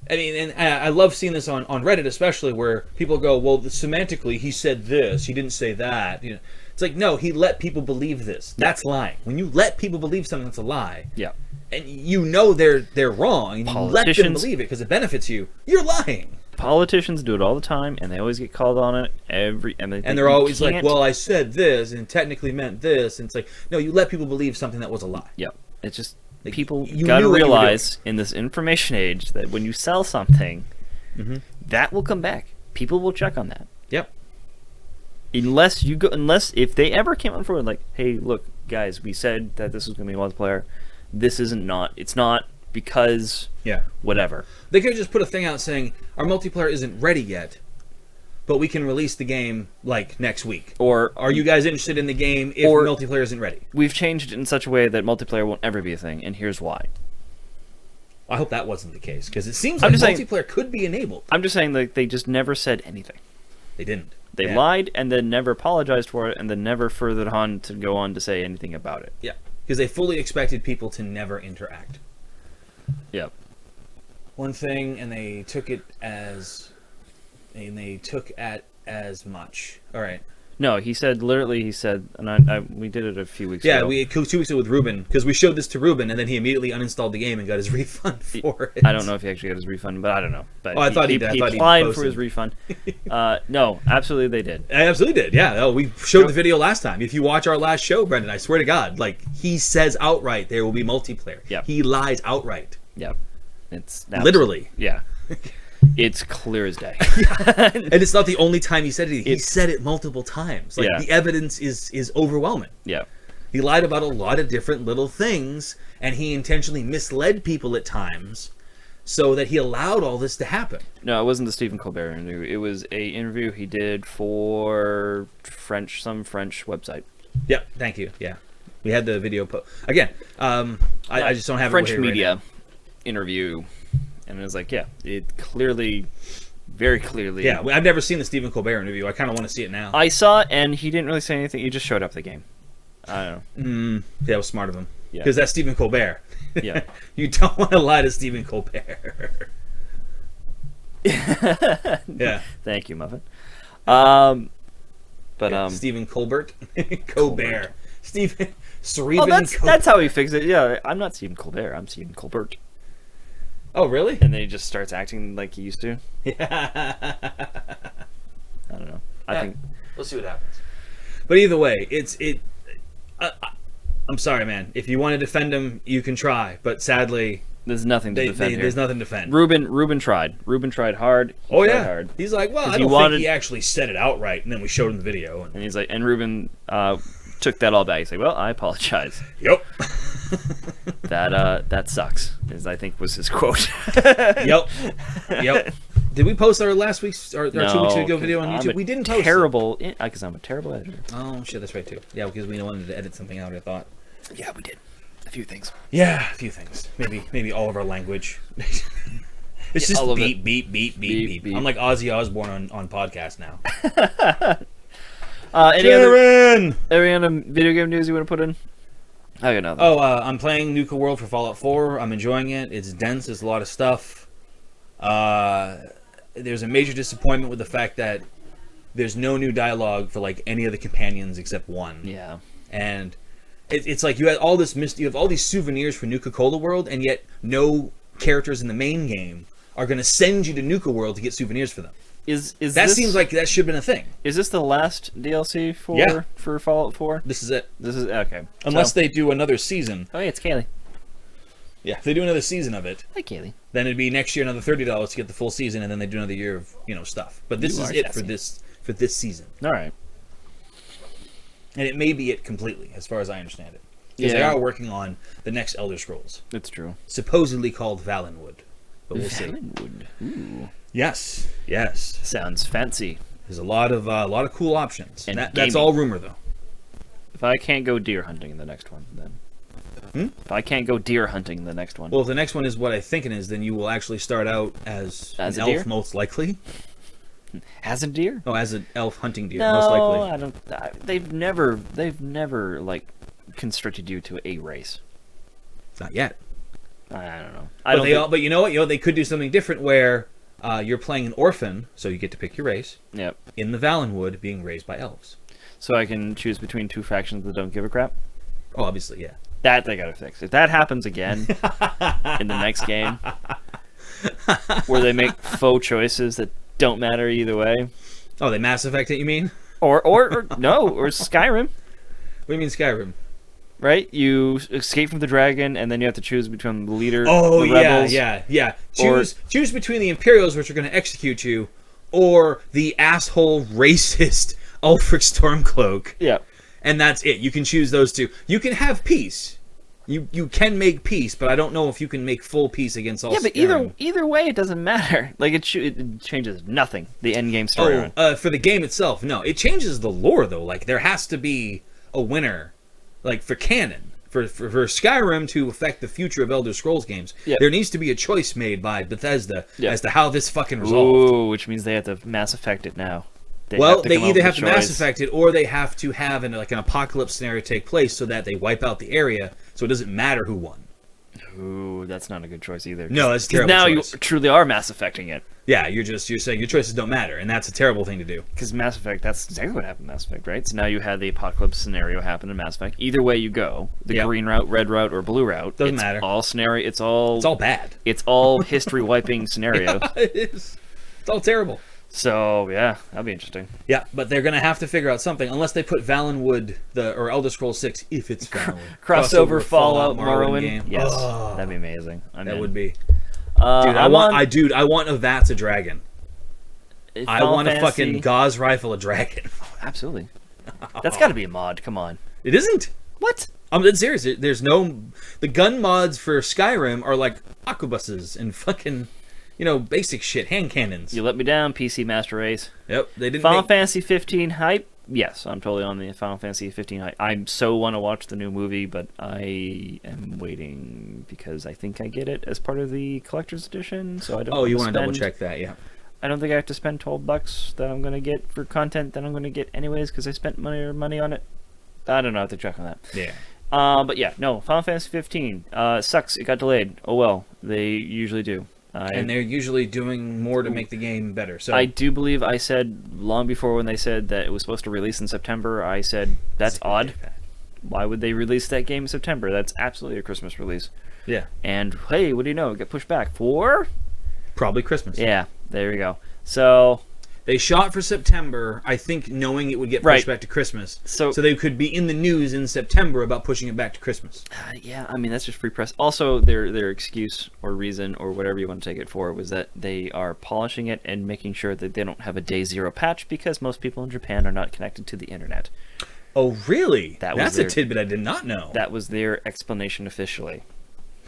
I mean, and I love seeing this on Reddit, especially where people go, "Well, semantically, he said this. He didn't say that." You know, it's like, no, he let people believe this. That's lying. When you let people believe something, that's a lie. Yeah. And you know they're wrong, and you let them believe it because it benefits you. You're lying. Politicians do it all the time, and they always get called on it And they're always like, "Well, I said this, and technically meant this." And it's like, no, you let people believe something that was a lie. Yeah. It's just. Like, People you gotta knew what you were realize in this information age that when you sell something, that will come back. People will check on that. Yep. Unless if they ever came on forward like, hey, look, guys, we said that this was gonna be multiplayer. This it's not because whatever. They could have just put a thing out saying our multiplayer isn't ready yet, but we can release the game like next week. Or are you guys interested in the game if multiplayer isn't ready? We've changed it in such a way that multiplayer won't ever be a thing, and here's why. I hope that wasn't the case, because it seems like multiplayer could be enabled. I'm just saying that they just never said anything. They didn't. They lied and then never apologized for it, and then never furthered on to go on to say anything about it. Yeah, because they fully expected people to never interact. Yep. One thing, and they took it as... And they took at as much. All right. No, he said, and we did it a few weeks ago. Yeah, we 2 weeks ago with Ruben, because we showed this to Ruben, and then he immediately uninstalled the game and got his refund for it. I don't know if he actually got his refund, but I don't know. But I thought he did. He applied for his refund. No, absolutely they did. I absolutely did, yeah. Oh, we showed the video last time. If you watch our last show, Brendan, I swear to God, like, he says outright there will be multiplayer. Yep. He lies outright. Yep. It's literally. Yeah. It's clear as day. And it's not the only time he said it. He said it multiple times. Like, the evidence is overwhelming. Yeah. He lied about a lot of different little things, and he intentionally misled people at times so that he allowed all this to happen. No, it wasn't the Stephen Colbert interview. It was a interview he did for some French website. Yep, thank you. Yeah. We had the video again, I just don't have French it here media right now. Interview. And it was like, yeah, it clearly, very clearly. Yeah, I've never seen the Stephen Colbert interview. I kind of want to see it now. I saw it, and he didn't really say anything. He just showed up the game. I don't know. Yeah, it was smart of him. Yeah. Because that's Stephen Colbert. Yeah. You don't want to lie to Stephen Colbert. Yeah. Thank you, Muffin. But Stephen Colbert. Colbert. Stephen Colbert. That's how he fixed it. Yeah, I'm not Stephen Colbert. I'm Stephen Colbert. Oh, really? And then he just starts acting like he used to. Yeah. I don't know. I think we'll see what happens. But either way, I'm sorry, man. If you want to defend him, you can try. But sadly, there's nothing to defend here. There's nothing to defend. Ruben tried. Ruben tried hard. He tried hard. He's like, well, I don't think he actually said it outright. And then we showed him the video. And he's like, and Ruben took that all back. He's like, well, I apologize. Yep. That sucks, I think was his quote. Yep. Did we post our last week's or 2 weeks ago 'cause video on I'm YouTube? a We didn't post terrible, because I'm a terrible editor. it. Oh shit, that's right too. Yeah, because we wanted to edit something out. I thought. Yeah, we did. A few things. Yeah, a few things. Maybe all of our language. It's just all of beep, it. beep, beep, beep, Beep, beep, beep. I'm like Ozzy Osbourne on podcast now. Any random video game news you want to put in? I got nothing. I'm playing Nuka World for Fallout 4. I'm enjoying it. It's dense. There's a lot of stuff. There's a major disappointment with the fact that there's no new dialogue for like any of the companions except one. Yeah. And it's like you have all this you have all these souvenirs for Nuka Cola World, and yet no characters in the main game are going to send you to Nuka World to get souvenirs for them. Is That this, seems like that should have been a thing. Is this the last DLC for Yeah. for Fallout 4? This is it. This is okay. Unless So- they do another season. Oh, hey, it's Kaylee. Yeah, if they do another season of it, Hi, Kaylee. then it'd be next year another $30 to get the full season, and then they do another year of stuff. But this You is are it sassy. for this season, All right. and it may be it completely, as far as I understand it, because they Yeah. are working on the next Elder Scrolls, It's true. supposedly called Valenwood, but we'll see. Valenwood. Ooh. Yes, Sounds fancy. there's a lot of cool options. And That's gaming. all rumor though. If I can't go deer hunting in the next one, then. If I can't go deer hunting in the next one. Well, if the next one is what I think it is, then you will actually start out as As an a elf, deer? most likely. Has a deer? Oh, as an elf hunting deer, No, most likely. I don't. They've never like constricted you to a race. Not yet. I don't know. But you know what? They could do something different where you're playing an orphan, so you get to pick your race. Yep. In the Valenwood, being raised by elves. So I can choose between two factions that don't give a crap. Oh, obviously, yeah. That they gotta fix. If that happens again in the next game, where they make faux choices that don't matter either way, Oh, they Mass Effect it, you mean? or no, or Skyrim, What do you mean Skyrim? right? You escape from the dragon, and then you have to choose between the leader, Oh, the yeah, rebels. yeah. Choose between the Imperials, which are going to execute you, or the asshole racist Ulfric Stormcloak. Yeah. And that's it. You can choose those two. You can have peace. You can make peace, but I don't know if you can make full peace against all. Yeah, but Skyrim. either way, it doesn't matter. Like it changes nothing. The end game story. For the game itself, no. It changes the lore though. Like there has to be a winner, like for canon, for Skyrim to affect the future of Elder Scrolls games. Yeah. There needs to be a choice made by Bethesda Yeah. as to how this fucking resolved. Ooh, which means they have to Mass Effect it now. They Either have to choice. Mass Effect it, or they have to have an apocalypse scenario take place so that they wipe out the area, so it doesn't matter who won. Ooh, that's not a good choice either. No, that's a 'Cause terrible now choice. you truly are Mass Effecting it. Yeah, you're saying your choices don't matter, and that's a terrible thing to do. Because Mass Effect, that's exactly what happened in Mass Effect, right? So now you had the apocalypse scenario happen in Mass Effect. Either way you go, the Yep. green route, red route, or blue route, Doesn't it's matter. all scenario. It's all bad. It's all history wiping scenario. It is. It's all terrible. So yeah, that'll be interesting. Yeah, but they're gonna have to figure out something unless they put Valenwood or Elder Scrolls 6 if it's Valenwood. Crossover Fallout Morrowind. game. Yes, Oh, that'd be amazing. that would be. Dude, I want a Vats a dragon. I want a fucking Gauze rifle a dragon. Absolutely. That's got to be a mod. Come on. It isn't. What? I'm dead serious. There's no. The gun mods for Skyrim are like arquebuses and fucking, basic shit, hand cannons. You let me down, PC Master Race. Yep, they didn't. Final Fantasy 15 hype? Yes, I'm totally on the Final Fantasy 15 hype. I so want to watch the new movie, but I am waiting because I think I get it as part of the collector's edition. So I don't. Oh, you want to spend- double check that? Yeah. I don't think I have to spend $12 that I'm going to get for content that I'm going to get anyways because I spent money on it. I don't know. I have to check on that. Yeah. But yeah, no. Final Fantasy 15 sucks. It got delayed. Oh well, they usually do. And they're usually doing more to make the game better. So I do believe I said long before when they said that it was supposed to release in September, I said, that's odd. Why would they release that game in September? That's absolutely a Christmas release. Yeah. And hey, what do you know? It got pushed back for? Probably Christmas. Yeah, there you go. So they shot for September, I think, knowing it would get pushed Right. back to Christmas. So they could be in the news in September about pushing it back to Christmas. yeah, I mean that's just free press. Also, their excuse or reason or whatever you want to take it for was that they are polishing it and making sure that they don't have a day zero patch because most people in Japan are not connected to the internet. Oh, really? That's a tidbit I did not know. That was their explanation officially.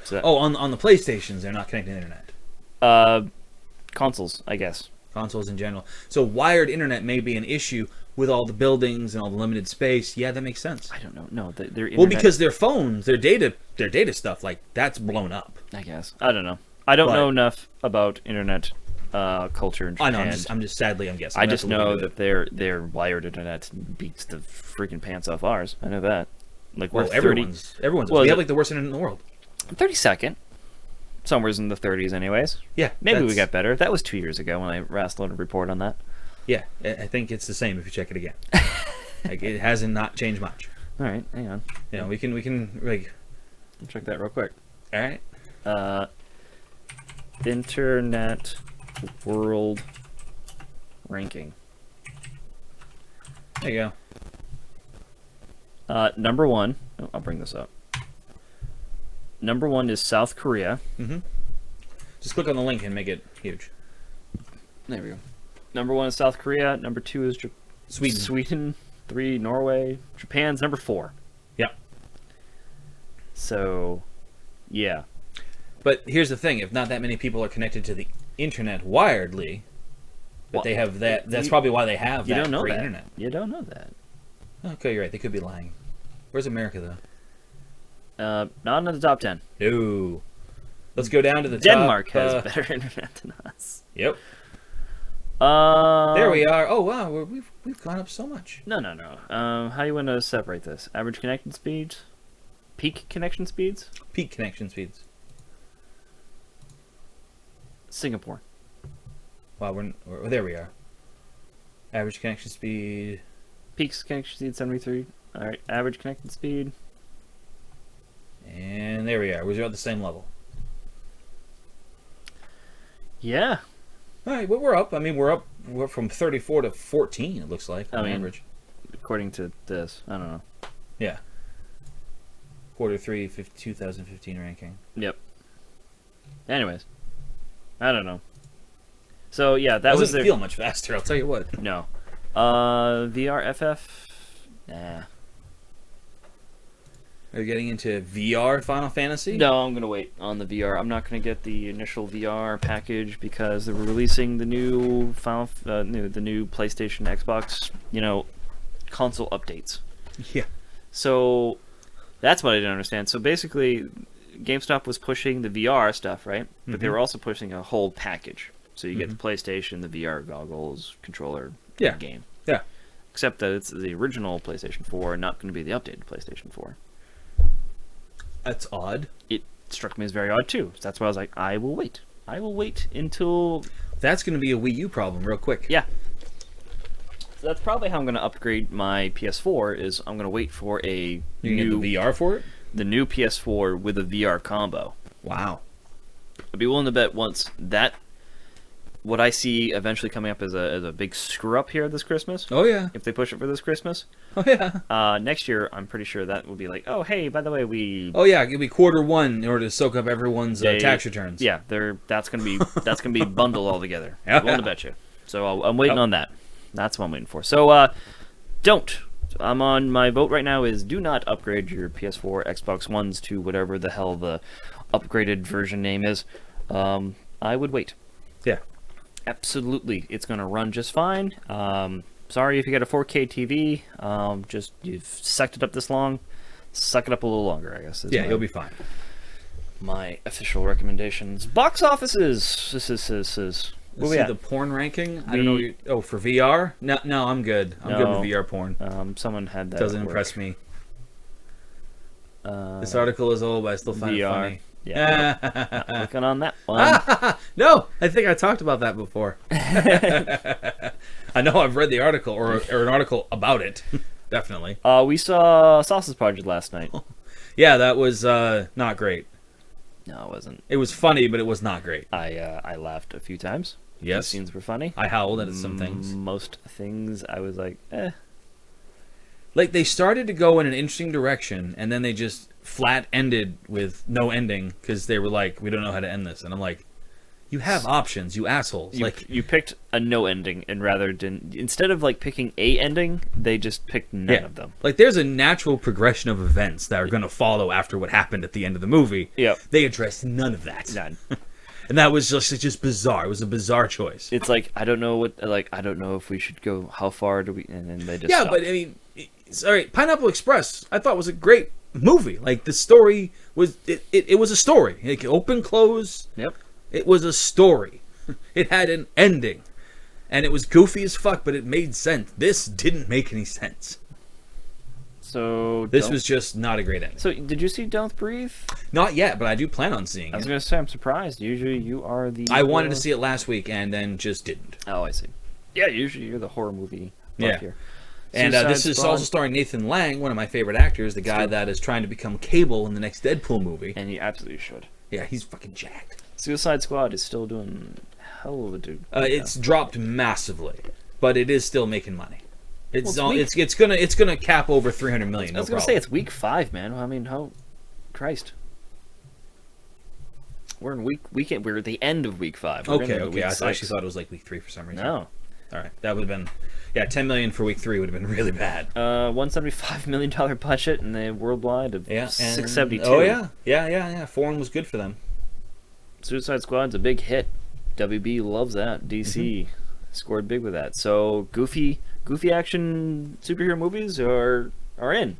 So, on the PlayStations, they're not connecting to the internet. Consoles, I guess. Consoles in general. So wired internet may be an issue with all the buildings and all the limited space. Yeah, that makes sense. I don't know. No, their internet, Well, because their phones, their data stuff, like that's blown up. I guess. I don't know. I don't But- know enough about internet culture in I Japan. know. I'm just sadly, I'm guessing. I I'm just gonna have to know look that their wired internet beats the freaking pants off ours. I know that. Like we're Well, 30, everyone's. Well, we is have it- like the worst internet in the world. 32nd. Somewhere's in the 30s, anyways. Yeah, Maybe we that's- got better. That was 2 years ago when I wrestled a report on that. Yeah, I think it's the same if you check it again. Like it hasn't not changed much. All right, hang on. You know, we can like. I'll check that real quick. All right. Internet world ranking. There you Number one. Oh, I'll bring this up. Number one is South Korea. go. Just click on the link and make it huge. There we go. Number one is South Korea. Number two is Sweden. Sweden. 3, Norway. Japan's number 4. Yeah. So, yeah. But here's the thing: if not that many people are connected to the internet wiredly, but Well, they have that. That's you- probably why they have You that don't know great that. internet. You don't know that. Okay, you're right. They could be lying. Where's America though? Not in the top 10. No. Let's go down to the Denmark top. has better internet than us. Yep. There There we are. Oh wow, we've gone up so much. No. How do you want to separate this? Average connection speeds? Peak connection speeds? Peak connection speeds. Singapore. Wow, there we are. Average connection speed. Peak connection speed 73. All right, average connection speed. And there we are. We're at the same level. Yeah. All right, well, we're up. I mean, we're from 34 to 14, it looks like, on I mean- average. According to this, I don't know. Yeah. Quarter 3, 2015 ranking. Yep. Anyways, I don't know. So yeah, that was Doesn't their feel much faster, I'll tell you what. no. VRFF. Nah. Are you getting into VR Final Fantasy? No, I'm gonna wait on the VR. I'm not gonna get the initial VR package because they were releasing the new the new PlayStation, Xbox, console updates. Yeah. So that's what I didn't understand. So basically, GameStop was pushing the VR stuff, right? But they were also pushing a whole package. So you get the PlayStation, the VR goggles, controller, Yeah. game. Yeah. Except that it's the original PlayStation 4, not going to be the updated PlayStation 4. That's odd. It struck me as very odd too. So that's why I was like, I will wait. I will wait until That's going to be a Wii U problem real quick. yeah. So that's probably how I'm going to upgrade my PS4. Is I'm going to wait for a You can get new the VR for it? the new PS4 with a VR combo. Wow. I'd be willing to bet once that what I see eventually coming up as a big screw up here this Christmas. Oh, yeah. If they push it for this Christmas, Oh, yeah. next year I'm pretty sure that will be like, oh hey, by the way we Oh, yeah. It'll be Q1 in order to soak up everyone's They- tax returns. yeah that's gonna be bundled all together. Yeah. I'm willing to bet you. So I'm waiting on that. That's what I'm waiting for. So don't. I'm on my vote right now is do not upgrade your PS4, Xbox Ones to whatever the hell the upgraded version name is. I would wait. Yeah. Absolutely, it's going to run just fine. Sorry if you got a 4K TV. Just you've sucked it up this long. Suck it up a little longer, I guess. Is Yeah, my, you'll be fine. my official recommendations. Box offices. This is. Where Let's we see at? the porn ranking. I don't know. For VR? No, I'm good. I'm good No. with VR porn. Someone had that. Doesn't at work. impress me. This article is old, but I still find it VR. funny. Yeah. Not clicking on that one. No, I think I talked about that before. I know I've read the article or an article about it. Definitely. We saw Sausage Project last night. Yeah, that was not great. No, it wasn't. It was funny, but it was not great. I laughed a few times. Yes. The scenes were funny. I howled at some things. Most things I was like, eh. Like, they started to go in an interesting direction, and then they just flat ended with no ending because they were like, we don't know how to end this. And I'm like, you have options, you assholes. You picked a no ending and rather didn't. Instead of like picking a ending, they just picked none of them. Like, there's a natural progression of events that are going to follow after what happened at the end of the movie. Yep. They addressed none of that. None. And that was just bizarre. It was a bizarre choice. It's like I don't know if we should go. How far do we? And then they just Yeah, stopped. but I mean, sorry, Pineapple Express. I thought was a great movie. Like the story was, it was a story. Like open, close. Yep. It was a story. It had an ending, and it was goofy as fuck, but it made sense. This didn't make any sense. So This was just not a great ending. So did you see Don't Breathe? Not yet, but I do plan on seeing I was it. gonna say I'm surprised. Usually you are the. I wanted to see it last week and then just didn't. Oh, I see. Yeah, usually you're the horror movie buff Yeah. here. And Suicide this is Squad, also starring Nathan Lang, one of my favorite actors, the guy that is trying to become Cable in the next Deadpool movie. and he absolutely should. Yeah, he's fucking jacked. Suicide Squad is still doing hell of a dude. It's dropped massively, but it is still making money. It's Well, it's gonna cap over 300 million. I was gonna say it's week 5, man. I mean, Christ. We're in weekend. We're at the end of week 5. We're Okay. into week I 6. actually thought it was like week 3 for some reason. No. All right, that would have been 10 million for week 3 would have been really bad. $175 million budget and the worldwide of Yeah, and, 672. Oh yeah. Foreign was good for them. Suicide Squad's a big hit. WB loves that. DC scored big with that. So goofy action superhero movies are in.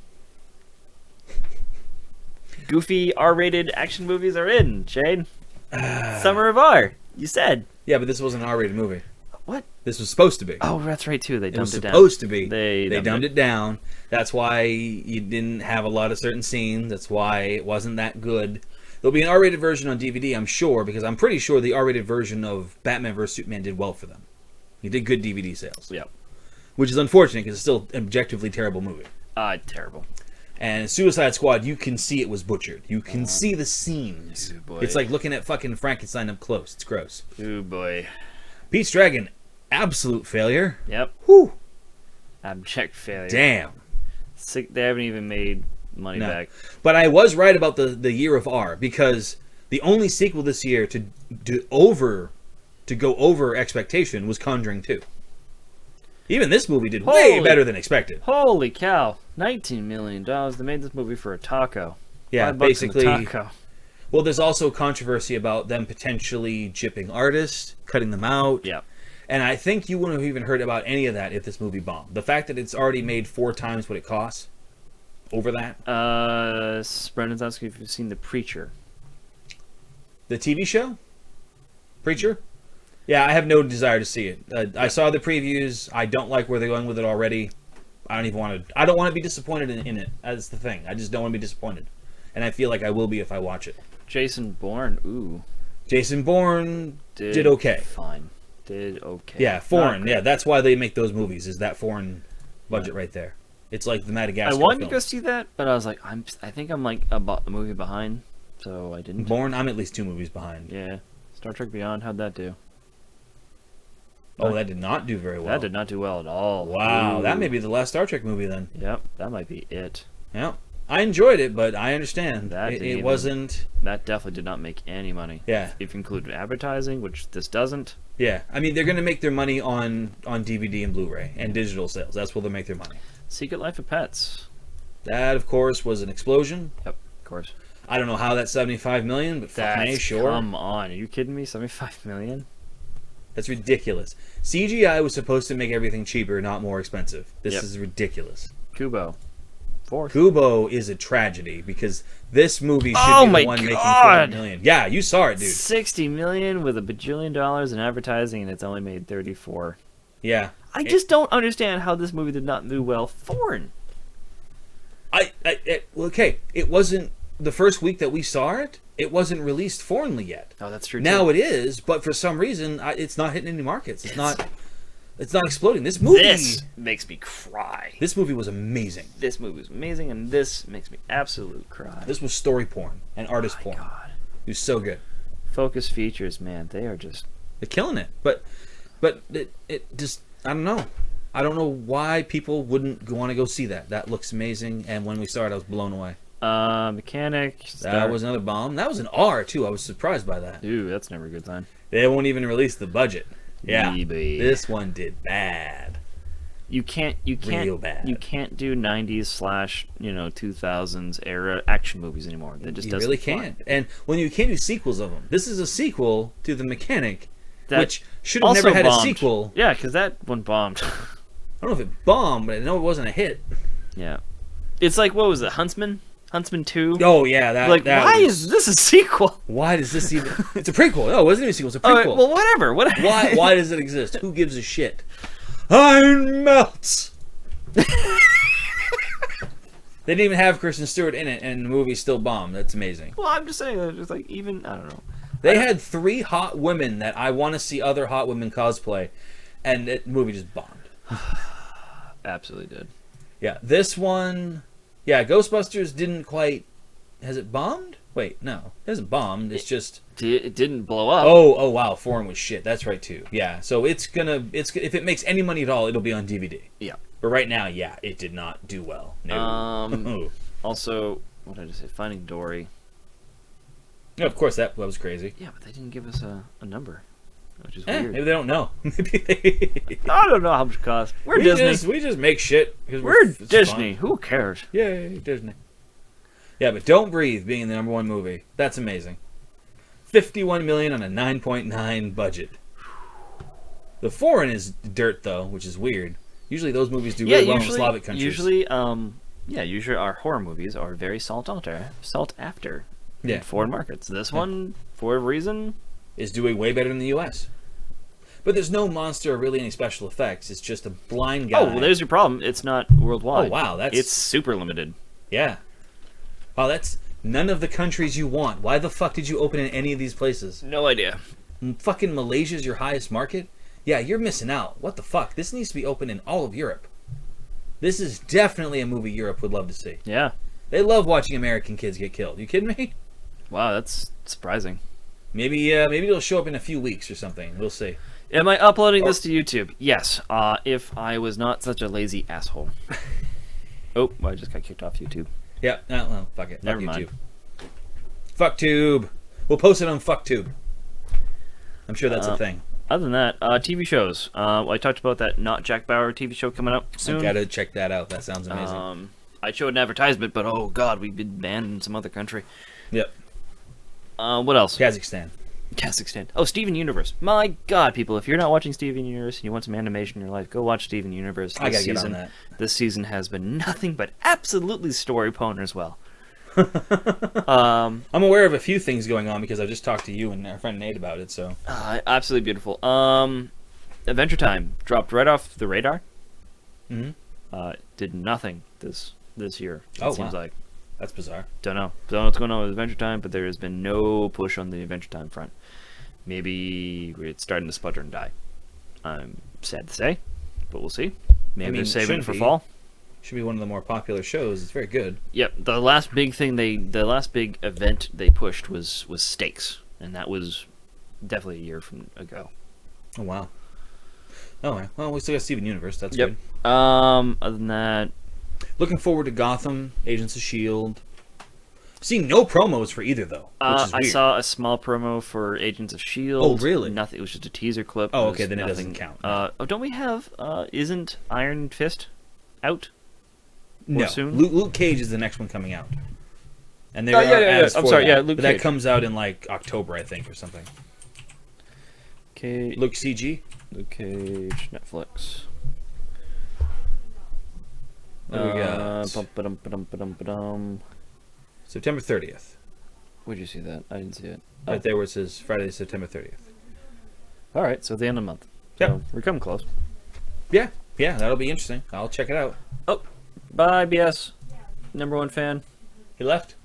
Goofy R-rated action movies are in, Shane. Summer of R. You said. Yeah, but this wasn't an R-rated movie. What? This was supposed to be. Oh, that's right too. They It was dumped it down. supposed to be. They dumbed it down. That's why you didn't have a lot of certain scenes. That's why it wasn't that good. There'll be an R-rated version on DVD, I'm sure, because I'm pretty sure the R-rated version of Batman vs Superman did well for them. He did good DVD sales. Yep. Which is unfortunate because it's still an objectively terrible movie. Terrible. And Suicide Squad, you can see it was butchered. You can see the seams. Oh, boy. It's like looking at fucking Frankenstein up close. It's gross. Oh boy. Pete's Dragon, absolute failure. Yep. Whew. Abject failure. Damn. They haven't even made money No. back. But I was right about the year of R, because the only sequel this year to go over expectation was Conjuring 2. Even this movie did way Holy- better than expected. Holy cow! $19 million. They made this movie for a taco. Yeah, $5 basically. a taco. Well, there's also controversy about them potentially gypping artists, cutting them out. Yeah. And I think you wouldn't have even heard about any of that if this movie bombed. The fact that it's already made 4 times what it costs, over that. Brendan's asking if you've seen The Preacher. The TV show? Preacher? Yeah, I have no desire to see it. I saw the previews. I don't like where they're going with it already. I don't even want to. I don't want to be disappointed in it. That's the thing. I just don't want to be disappointed, and I feel like I will be if I watch it. Jason Bourne. Ooh. Jason Bourne did okay. Fine. Did okay. Yeah, foreign. Not Yeah, great. that's why they make those movies. Is that foreign budget right there? It's like the Madagascar. I wanted to film. go see that, but I was like, I think I'm like a movie behind, so I didn't. Bourne. I'm at least 2 movies behind. Yeah. Star Trek Beyond. How'd that do? Oh, that did not do very well. That did not do well at all. Wow, Ooh. that may be the last Star Trek movie then. Yep, that might be it. Yeah, I enjoyed it, but I understand That it didn't even- wasn't. That definitely did not make any money. Yeah. If you include advertising, which this doesn't. Yeah, I mean they're going to make their money on DVD and Blu-ray and digital sales. That's where they'll make their money. Secret Life of Pets. That, of course, was an explosion. Yep, of course. I don't know how that's 75 million, but fucking A, sure. Come on, are you kidding me? 75 million? That's ridiculous. CGI was supposed to make everything cheaper, not more expensive. This Yep. is ridiculous. Kubo. 4th. Kubo is a tragedy because this movie should Oh be my the one making God! 400 million. Yeah, you saw it, dude. 60 million with $1 bajillion in advertising, and it's only made 34. Yeah. I just don't understand how this movie did not do well foreign. Well, okay, it wasn't the first week that we saw it. It wasn't released foreignly yet. Oh, that's true. Now too. it is, but for some reason, it's not hitting any markets. It's not exploding. This movie. This makes me cry. This movie was amazing. This movie was amazing, and this makes me absolute cry. This was story porn and artist my porn. God. It was so good. Focus features, man, they are just. They're killing it. But it just, I don't know. I don't know why people wouldn't want to go see that. That looks amazing. And when we saw it, I was blown away. Mechanic. That was another bomb. That was an R too. I was surprised by that. Ooh, that's never a good sign. They won't even release the budget. Yeah, Maybe. this one did bad. You can't Real bad. you can't do 90s slash 2000s era action movies anymore. That just You doesn't really fly. can't. And when you can't do sequels of them, this is a sequel to The Mechanic, That which should have also never had bombed. a sequel. Yeah, because that one bombed. I don't know if it bombed, but I know it wasn't a hit. Yeah, it's like, what was it, Huntsman 2? Oh yeah, that Like, that why was- is this a sequel? why does this even? It's a prequel. No, it wasn't even a sequel. It's a All right, prequel. well, whatever. Why does it exist? Who gives a shit? Iron melts. They didn't even have Kristen Stewart in it, and the movie still bombed. That's amazing. Well, I'm just saying that just like, even I don't know. They had 3 hot women that I want to see other hot women cosplay, and the movie just bombed. Absolutely did. Yeah, this one. Yeah, Ghostbusters didn't quite. Has it bombed? Wait, no, it hasn't bombed. It's just. It didn't blow up. Oh wow, Foreign was shit. That's right too. Yeah, so it's if it makes any money at all, it'll be on DVD. Yeah. But right now, yeah, it did not do well. No. Also, what did I just say? Finding Dory. Yeah, of course, that was crazy. Yeah, but they didn't give us a number, which is Maybe weird. they don't know. Maybe they. I don't know how much it costs. We're Disney. We just make shit. Because We're it's Disney. fun. Who cares? Yay, Disney. Yeah, but Don't Breathe being the #1 movie. That's amazing. $51 million on a $9.9 budget. The Foreign is dirt, though, which is weird. Usually those movies do really well in Slavic countries. Usually our horror movies are very sought after Yeah. in foreign markets. This one, for a reason, Is doing way better in the U.S. But there's no monster or really any special effects. It's just a blind guy. oh, well, there's your problem. It's not worldwide. Oh, wow, that's- it's super limited. Yeah. Wow, that's none of the countries you want. Why the fuck did you open in any of these places? No idea. Fucking Malaysia's your highest market? Yeah, you're missing out. What the fuck? This needs to be open in all of Europe. This is definitely a movie Europe would love to see. Yeah. They love watching American kids get killed. You kidding me? Wow, that's surprising. Maybe it'll show up in a few weeks or something. We'll see. Am I uploading this to YouTube? Yes. If I was not such a lazy asshole. Oh, I just got kicked off YouTube. Yeah, no, well, fuck it. Fuck Never mind. YouTube. FuckTube. We'll post it on FuckTube. I'm sure that's a thing. Other than that, TV shows. I talked about that Not Jack Bauer TV show coming up soon. I gotta check that out. That sounds amazing. I showed an advertisement, but oh god, we've been banned in some other country. Yep. What else? Kazakhstan. Kazakhstan. Oh, Steven Universe. My god, people, if you're not watching Steven Universe and you want some animation in your life, go watch Steven Universe. I gotta get on that. This season has been nothing but absolutely story porn as well. I'm aware of a few things going on because I've just talked to you and our friend Nate about it, so. absolutely beautiful. Adventure Time dropped right off the radar. Did nothing this year. It seems like. That's bizarre. Don't know what's going on with Adventure Time, but there has been no push on the Adventure Time front. Maybe it's starting to sputter and die. I'm sad to say, but we'll see. Maybe they're saving it for fall. Should be one of the more popular shows. It's very good. Yep. The last big event they pushed was Stakes, and that was definitely a year from ago. Oh wow. Oh well, we still got Steven Universe. That's Yep. good. Other than that, looking forward to Gotham, Agents of S.H.I.E.L.D. Seeing no promos for either though, which is I weird. saw a small promo for Agents of S.H.I.E.L.D. Oh, really? Nothing. It was just a teaser clip. Oh, was okay, then it nothing. doesn't count. Don't we have? Isn't Iron Fist out? No, soon? Luke Cage is the next one coming out. And there Oh, are yeah. ads I'm for sorry, that, yeah, Luke but that Cage. comes out in like October, I think, or something. Okay. Luke CG. Luke Cage, Netflix. What do we got? Bum-ba-dum-ba-dum-ba-dum-ba-dum. September 30th. Where'd you see that? I didn't see it. Right there where it says Friday, September 30th. All right, so the end of the month. So Yep. we're coming close. Yeah, that'll be interesting. I'll check it out. Oh, bye, BS. #1 fan. He left?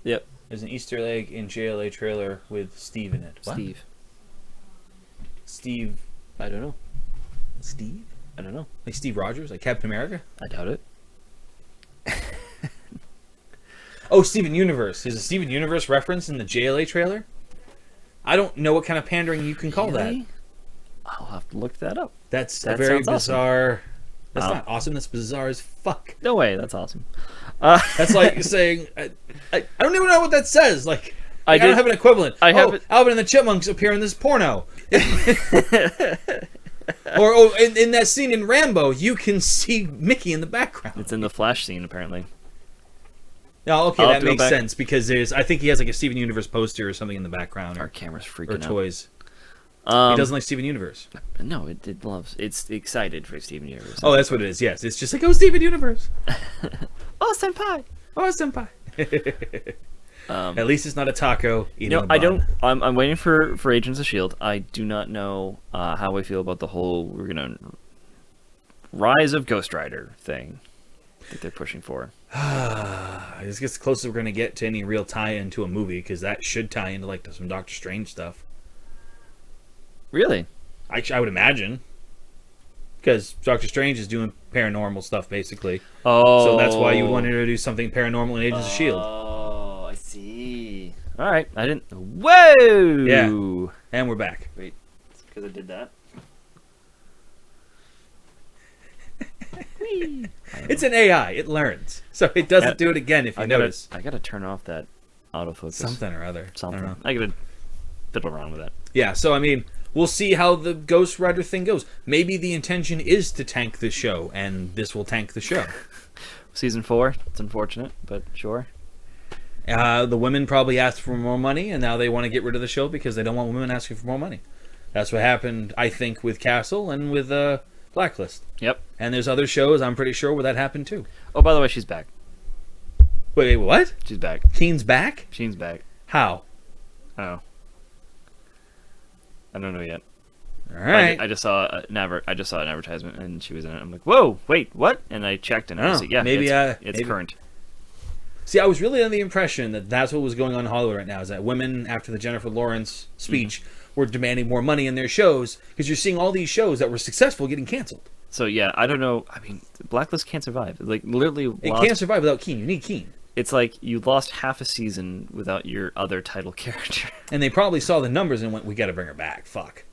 Yep. There's an Easter egg in JLA trailer with Steve in it. What? Steve. I don't know. Steve? I don't know. Like Steve Rogers? Like Captain America? I doubt it. Oh, Steven Universe. There's a Steven Universe reference in the JLA trailer? I don't know what kind of pandering you can call that. Really? I'll have to look that up. That's That a very sounds awesome. bizarre. That's Oh. not awesome. That's bizarre as fuck. No way. That's awesome. That's like saying, I don't even know what that says. Like, I don't did- have an equivalent. I have it- Alvin and the Chipmunks appear in this porno. Or in that scene in Rambo, you can see Mickey in the background. It's in the Flash scene, apparently. Oh, okay, I'll that have to go makes back. sense because I think he has like a Steven Universe poster or something in the background, Our or camera's or freaking out. toys. He Um, doesn't like Steven Universe. No, it loves. It's excited for Steven Universe. Oh, that's what it is. Yes, it's just like, oh, Steven Universe. Oh, senpai. Oh, senpai. At least it's not a taco eating a I bun. don't. I'm waiting for Agents of Shield. I do not know how I feel about the whole we're gonna Rise of Ghost Rider thing that they're pushing for. This gets the closest we're going to get to any real tie-in to a movie, because that should tie into like some Doctor Strange stuff. Really? I would imagine, because Doctor Strange is doing paranormal stuff basically. Oh, So that's why you would want to do something paranormal in Agents of Shield. Oh, I see. All right, I didn't. Whoa. Yeah. And we're back. Wait, because I did that. It's an AI. It learns, so it doesn't do it again if you notice. I gotta turn off that autofocus. Something or other. Something. I don't know. I gotta fiddle around with that. Yeah. So I mean, we'll see how the Ghost Rider thing goes. Maybe the intention is to tank the show, and this will tank the show. Season 4. It's unfortunate, but sure. The women probably asked for more money, and now they want to get rid of the show because they don't want women asking for more money. That's what happened, I think, with Castle and with Blacklist. Yep. And there's other shows, I'm pretty sure, where that happened too. Oh, by the way, she's back. Wait, what? She's back. Keen's back? Sheen's back. How? Oh. I don't know yet. All right. I just saw an advertisement and she was in it. I'm like, whoa, wait, what? And I checked and I was like, yeah, maybe, it's maybe. current. See, I was really under the impression that that's what was going on in Hollywood right now, is that women, after the Jennifer Lawrence speech, were demanding more money in their shows, because you're seeing all these shows that were successful getting canceled. So yeah, I don't know. I mean, Blacklist can't survive. Like literally, It lost, can't survive without Keen. You need Keen. it's like you lost half a season without your other title character. And they probably saw the numbers and went, we got to bring her back. Fuck.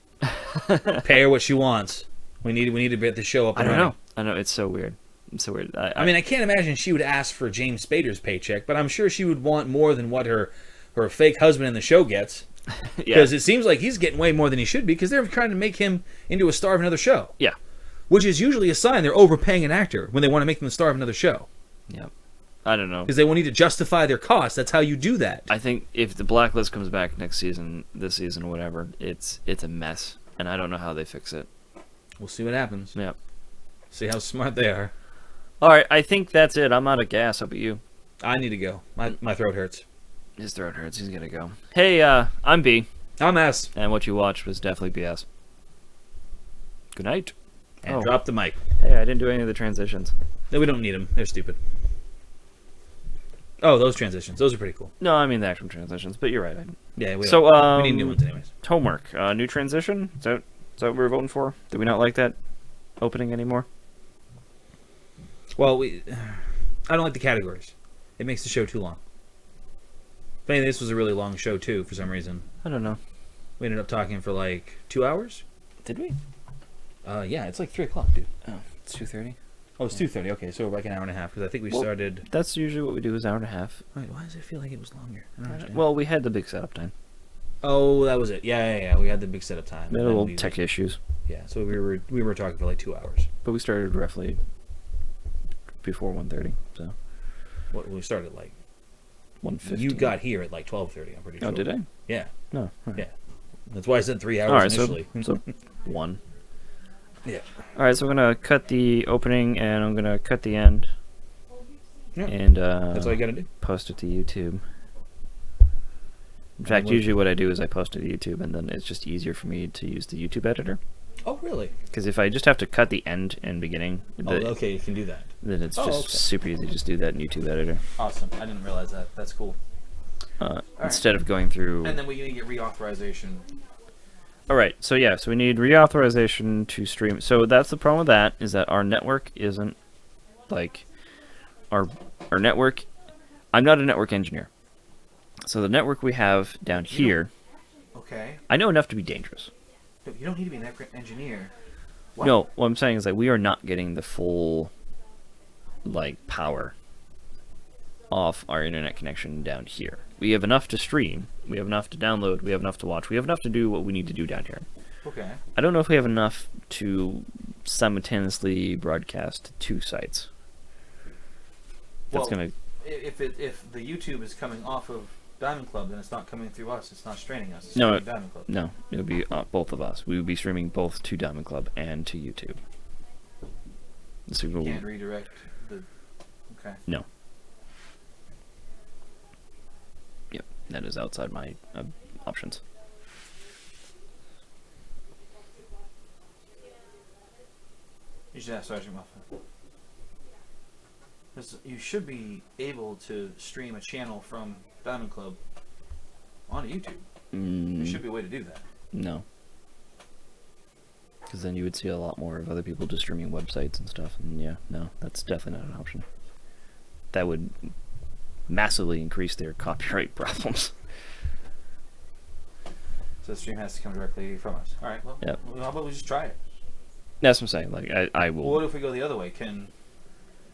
Pay her what she wants. We need to get the show up I and don't running. know. I know it's so weird. It's so weird. I mean, I can't imagine she would ask for James Spader's paycheck, but I'm sure she would want more than what her fake husband in the show gets. yeah, Because it seems like he's getting way more than he should be, because they're trying to make him into a star of another show. yeah, Which is usually a sign they're overpaying an actor when they want to make them the star of another show. yeah. I don't know. Because they will need to justify their costs. That's how you do that. I think if the Blacklist comes back this season, or whatever, it's a mess, and I don't know how they fix it. We'll see what happens. Yeah. See how smart they are. All right, I think that's it. I'm out of gas. How about you? I need to go. My throat hurts. His throat hurts. He's gonna go. Hey, I'm B, I'm S. and what you watched was definitely BS. Good night. And Oh. drop the mic. Hey, I didn't do any of the transitions. No, we don't need them. They're stupid. Oh, those transitions. Those are pretty cool. No, I mean the actual transitions, but you're right. Yeah, we need new ones anyways. Homework. New transition? Is that what we were voting for? Do we not like that opening anymore? Well, I don't like the categories. It makes the show too long. If anything, this was a really long show too, for some reason. I don't know. We ended up talking for like 2 hours. Did we? Yeah, it's like 3 o'clock, dude. Oh, it's 2:30. Oh, it's 2:30. Okay, so like an hour and a half, because I think we Well, started. That's usually what we do. Is hour and a half. Wait, why does it feel like it was longer? I don't understand. Well, we had the big setup time. Oh, that was it. Yeah. We had the big setup time. We had And little we- tech issues, Yeah, so we were talking for like 2 hours. but we started roughly before 1:30. So What we started like 1:50. you got here at like 12:30. I'm pretty sure. Oh, did I? Yeah, No. All right. yeah. That's why I said 3 hours All right. initially. So 1. Yeah. All right. So I'm gonna cut the opening and I'm gonna cut the end. Yeah. And That's all you gotta do. post it to YouTube. In fact, what- usually what I do is I post it to YouTube, and then it's just easier for me to use the YouTube editor. Oh, really? Because if I just have to cut the end and beginning, Oh, okay. You can do that. then it's Oh, just okay. super easy to just do that in YouTube editor Awesome. I didn't realize that. That's cool. instead of going through. And then we need to get reauthorization. All right, so yeah, so we need reauthorization to stream. So that's the problem with that, is that our network isn't like our network. I'm not a network engineer, so the network we have down here, Okay. I know enough to be dangerous. But you don't need to be an engineer. No, what I'm saying is that we are not getting the full like power off our internet connection down here. We have enough to stream, we have enough to download, we have enough to watch, we have enough to do what we need to do down here. Okay. I don't know if we have enough to simultaneously broadcast to 2 sites. That's Well, gonna. if the YouTube is coming off of Diamond Club, then it's not coming through us. It's not straining us. It's No, straining Diamond Club. No, it would be both of us. We would be streaming both to Diamond Club and to YouTube. The signal. You can't redirect the. Okay. No. Yep, that is outside my options. You should ask Sergeant Muffin. 'Cause you should be able to stream a channel from Diamond Club onto YouTube. There should be a way to do that. No. Because then you would see a lot more of other people just streaming websites and stuff. And yeah, no, that's definitely not an option. That would massively increase their copyright problems. So the stream has to come directly from us. All right. Well, Yep. how about we just try it? That's what I'm saying. Like, I will. Well, what if we go the other way?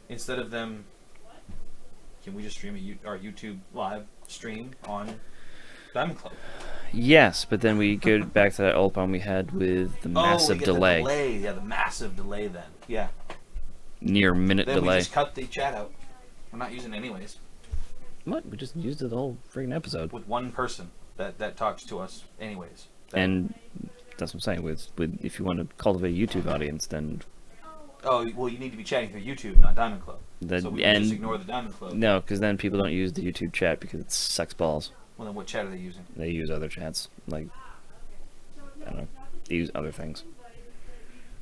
Instead of them, can we just stream our YouTube live stream on Diamond Club? Yes, but then we go back to that old problem we had with the massive the delay. delay. Yeah, the massive delay then. Yeah. Near minute Then delay. we just cut the chat out. We're not using it anyways. What? We just used it the whole friggin' episode. With one person that talks to us anyways. And that's what I'm saying. With if you want to cultivate a YouTube audience, then Oh, well, you need to be chatting through YouTube, not Diamond Club. So we can and just ignore the Diamond Club. no, because then people don't use the YouTube chat because it sucks balls. Well, then what chat are they using? They use other chats, like I don't know. They use other things.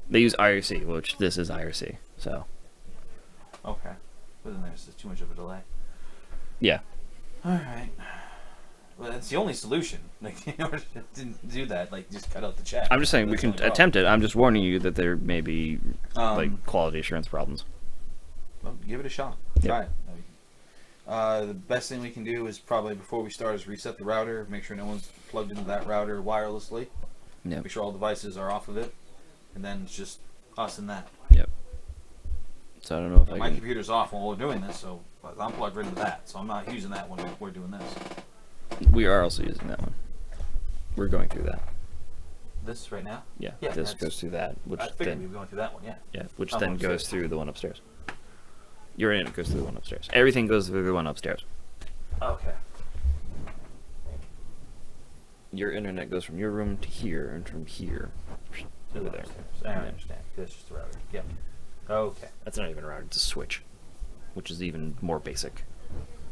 They use IRC, which this is IRC. So Okay. But then there's too much of a delay. yeah, All right. Well, that's the only solution. Like, in order to do that, like, just cut out the chat. I'm just saying we That's can the only attempt it. I'm just warning you that there may be problem. like quality assurance problems. Well, give it a shot. Yep. Try it. The best thing we can do is probably before we start is reset the router. Make sure no one's plugged into that router wirelessly. Yep. Make sure all devices are off of it, and then it's just us and that. Yep. So I don't know if My I can. computer's off while we're doing this, so I'm plugged right into that. So I'm not using that when we're doing this. We are also using that one. We're going through that. This right now? Yeah. Yeah, This that's- goes through that, which I figured then we were going through that one. Yeah. yeah, which I'm then upstairs. goes through the one upstairs. Your internet goes through the one upstairs. Everything goes through the one upstairs. Okay. Your internet goes from your room to here, and from here over there. I understand. That's just the router. Yep. Okay. That's not even a router; it's a switch, which is even more basic.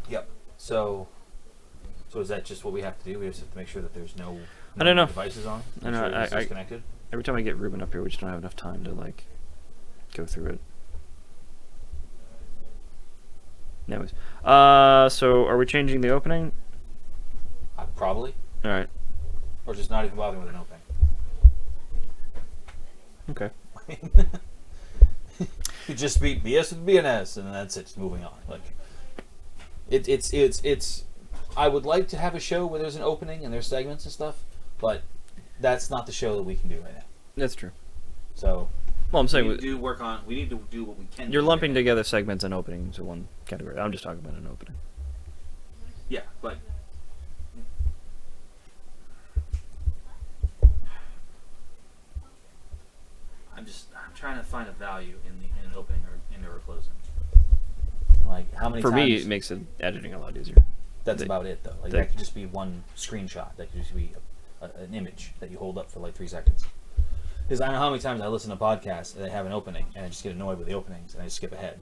Yep. So is that just what we have to do? We just have to make sure that there's no I don't know. devices on? I Make know, sure it's I- disconnected? Every time I get Ruben up here, we just don't have enough time to like go through it. Anyways, so are we changing the opening? Probably. All right. Or just not even bothering with an opening. Okay. You just beat BS with BNS, and that's it. Just moving on. Like, it's. I would like to have a show where there's an opening and there's segments and stuff, but that's not the show that we can do right now. That's true. So Well, I'm saying we need to do what we can. you're do lumping right now. together segments and openings in one category. I'm just talking about an opening. Yeah, but I'm trying to find a value in an opening or a closing. Like how many For times? me, it makes editing a lot easier. That's the- about it though. Like the- that could just be one screenshot. That could just be an image that you hold up for like 3 seconds. Because I know how many times I listen to podcasts and they have an opening and I just get annoyed with the openings and I just skip ahead.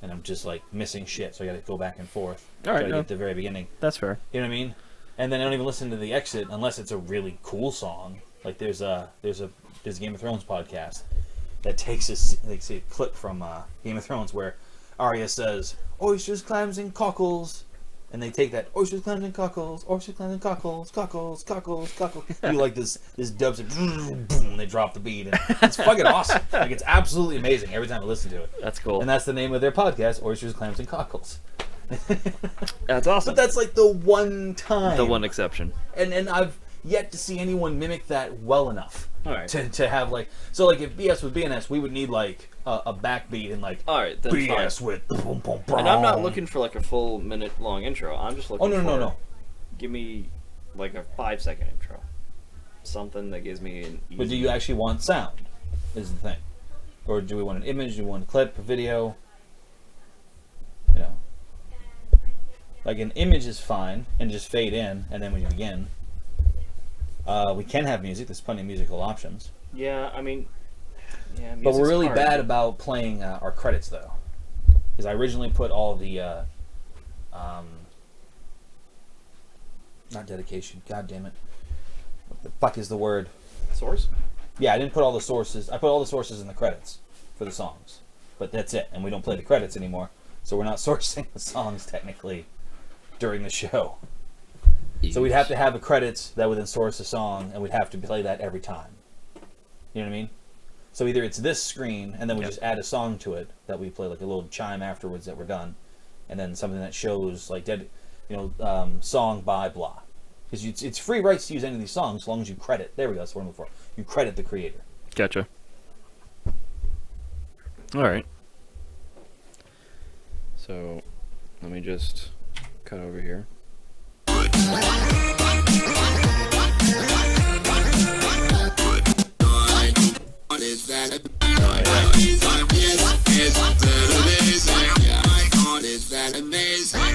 And I'm just like missing shit, so I gotta go back and forth. All right, try to no. get to the very beginning. That's fair. You know what I mean? And then I don't even listen to the exit unless it's a really cool song. Like there's a Game of Thrones podcast that takes this a clip from Game of Thrones where Arya says oysters, clams, and cockles, and they take that oysters, clams, and cockles, oysters, clams, and cockles, cockles, cockles, cockles. Do like this dubstep, boom, they drop the beat, and it's fucking awesome. Like it's absolutely amazing every time I listen to it. That's cool. And that's the name of their podcast, Oysters, Clams, and Cockles. That's awesome. But that's like the one time. the one exception. And I've yet to see anyone mimic that well enough. All right. To have like so like if BS with BNS, we would need like a backbeat and like All right, then BS fine. with boom boom boom. And I'm not looking for like a full minute long intro. I'm just looking. Oh no for, no. Give me like a 5-second intro. Something that gives me an easy. But do you actually want sound? is the thing. Or do we want an image? Do we want a clip, a video? You know, like an image is fine and just fade in, and then when you begin, we can have music. There's plenty of musical options. Yeah, I mean, yeah, But we're music's really hard. bad about playing our credits, though, because I originally put all of the not dedication. God damn it! What the fuck is the word? Source? Yeah, I didn't put all the sources. I put all the sources in the credits for the songs, but that's it. And we don't play the credits anymore, so we're not sourcing the songs technically during the show. So we'd have to have the credits that would then source a song, and we'd have to play that every time. You know what I mean? So either it's this screen, and then we just add a song to it that we play, like a little chime afterwards that we're done, and then something that shows like song by blah. Because it's free rights to use any of these songs as long as you credit. There we go. That's what I'm looking for. You credit the creator. Gotcha. All right. So, let me just cut over here. Amazing.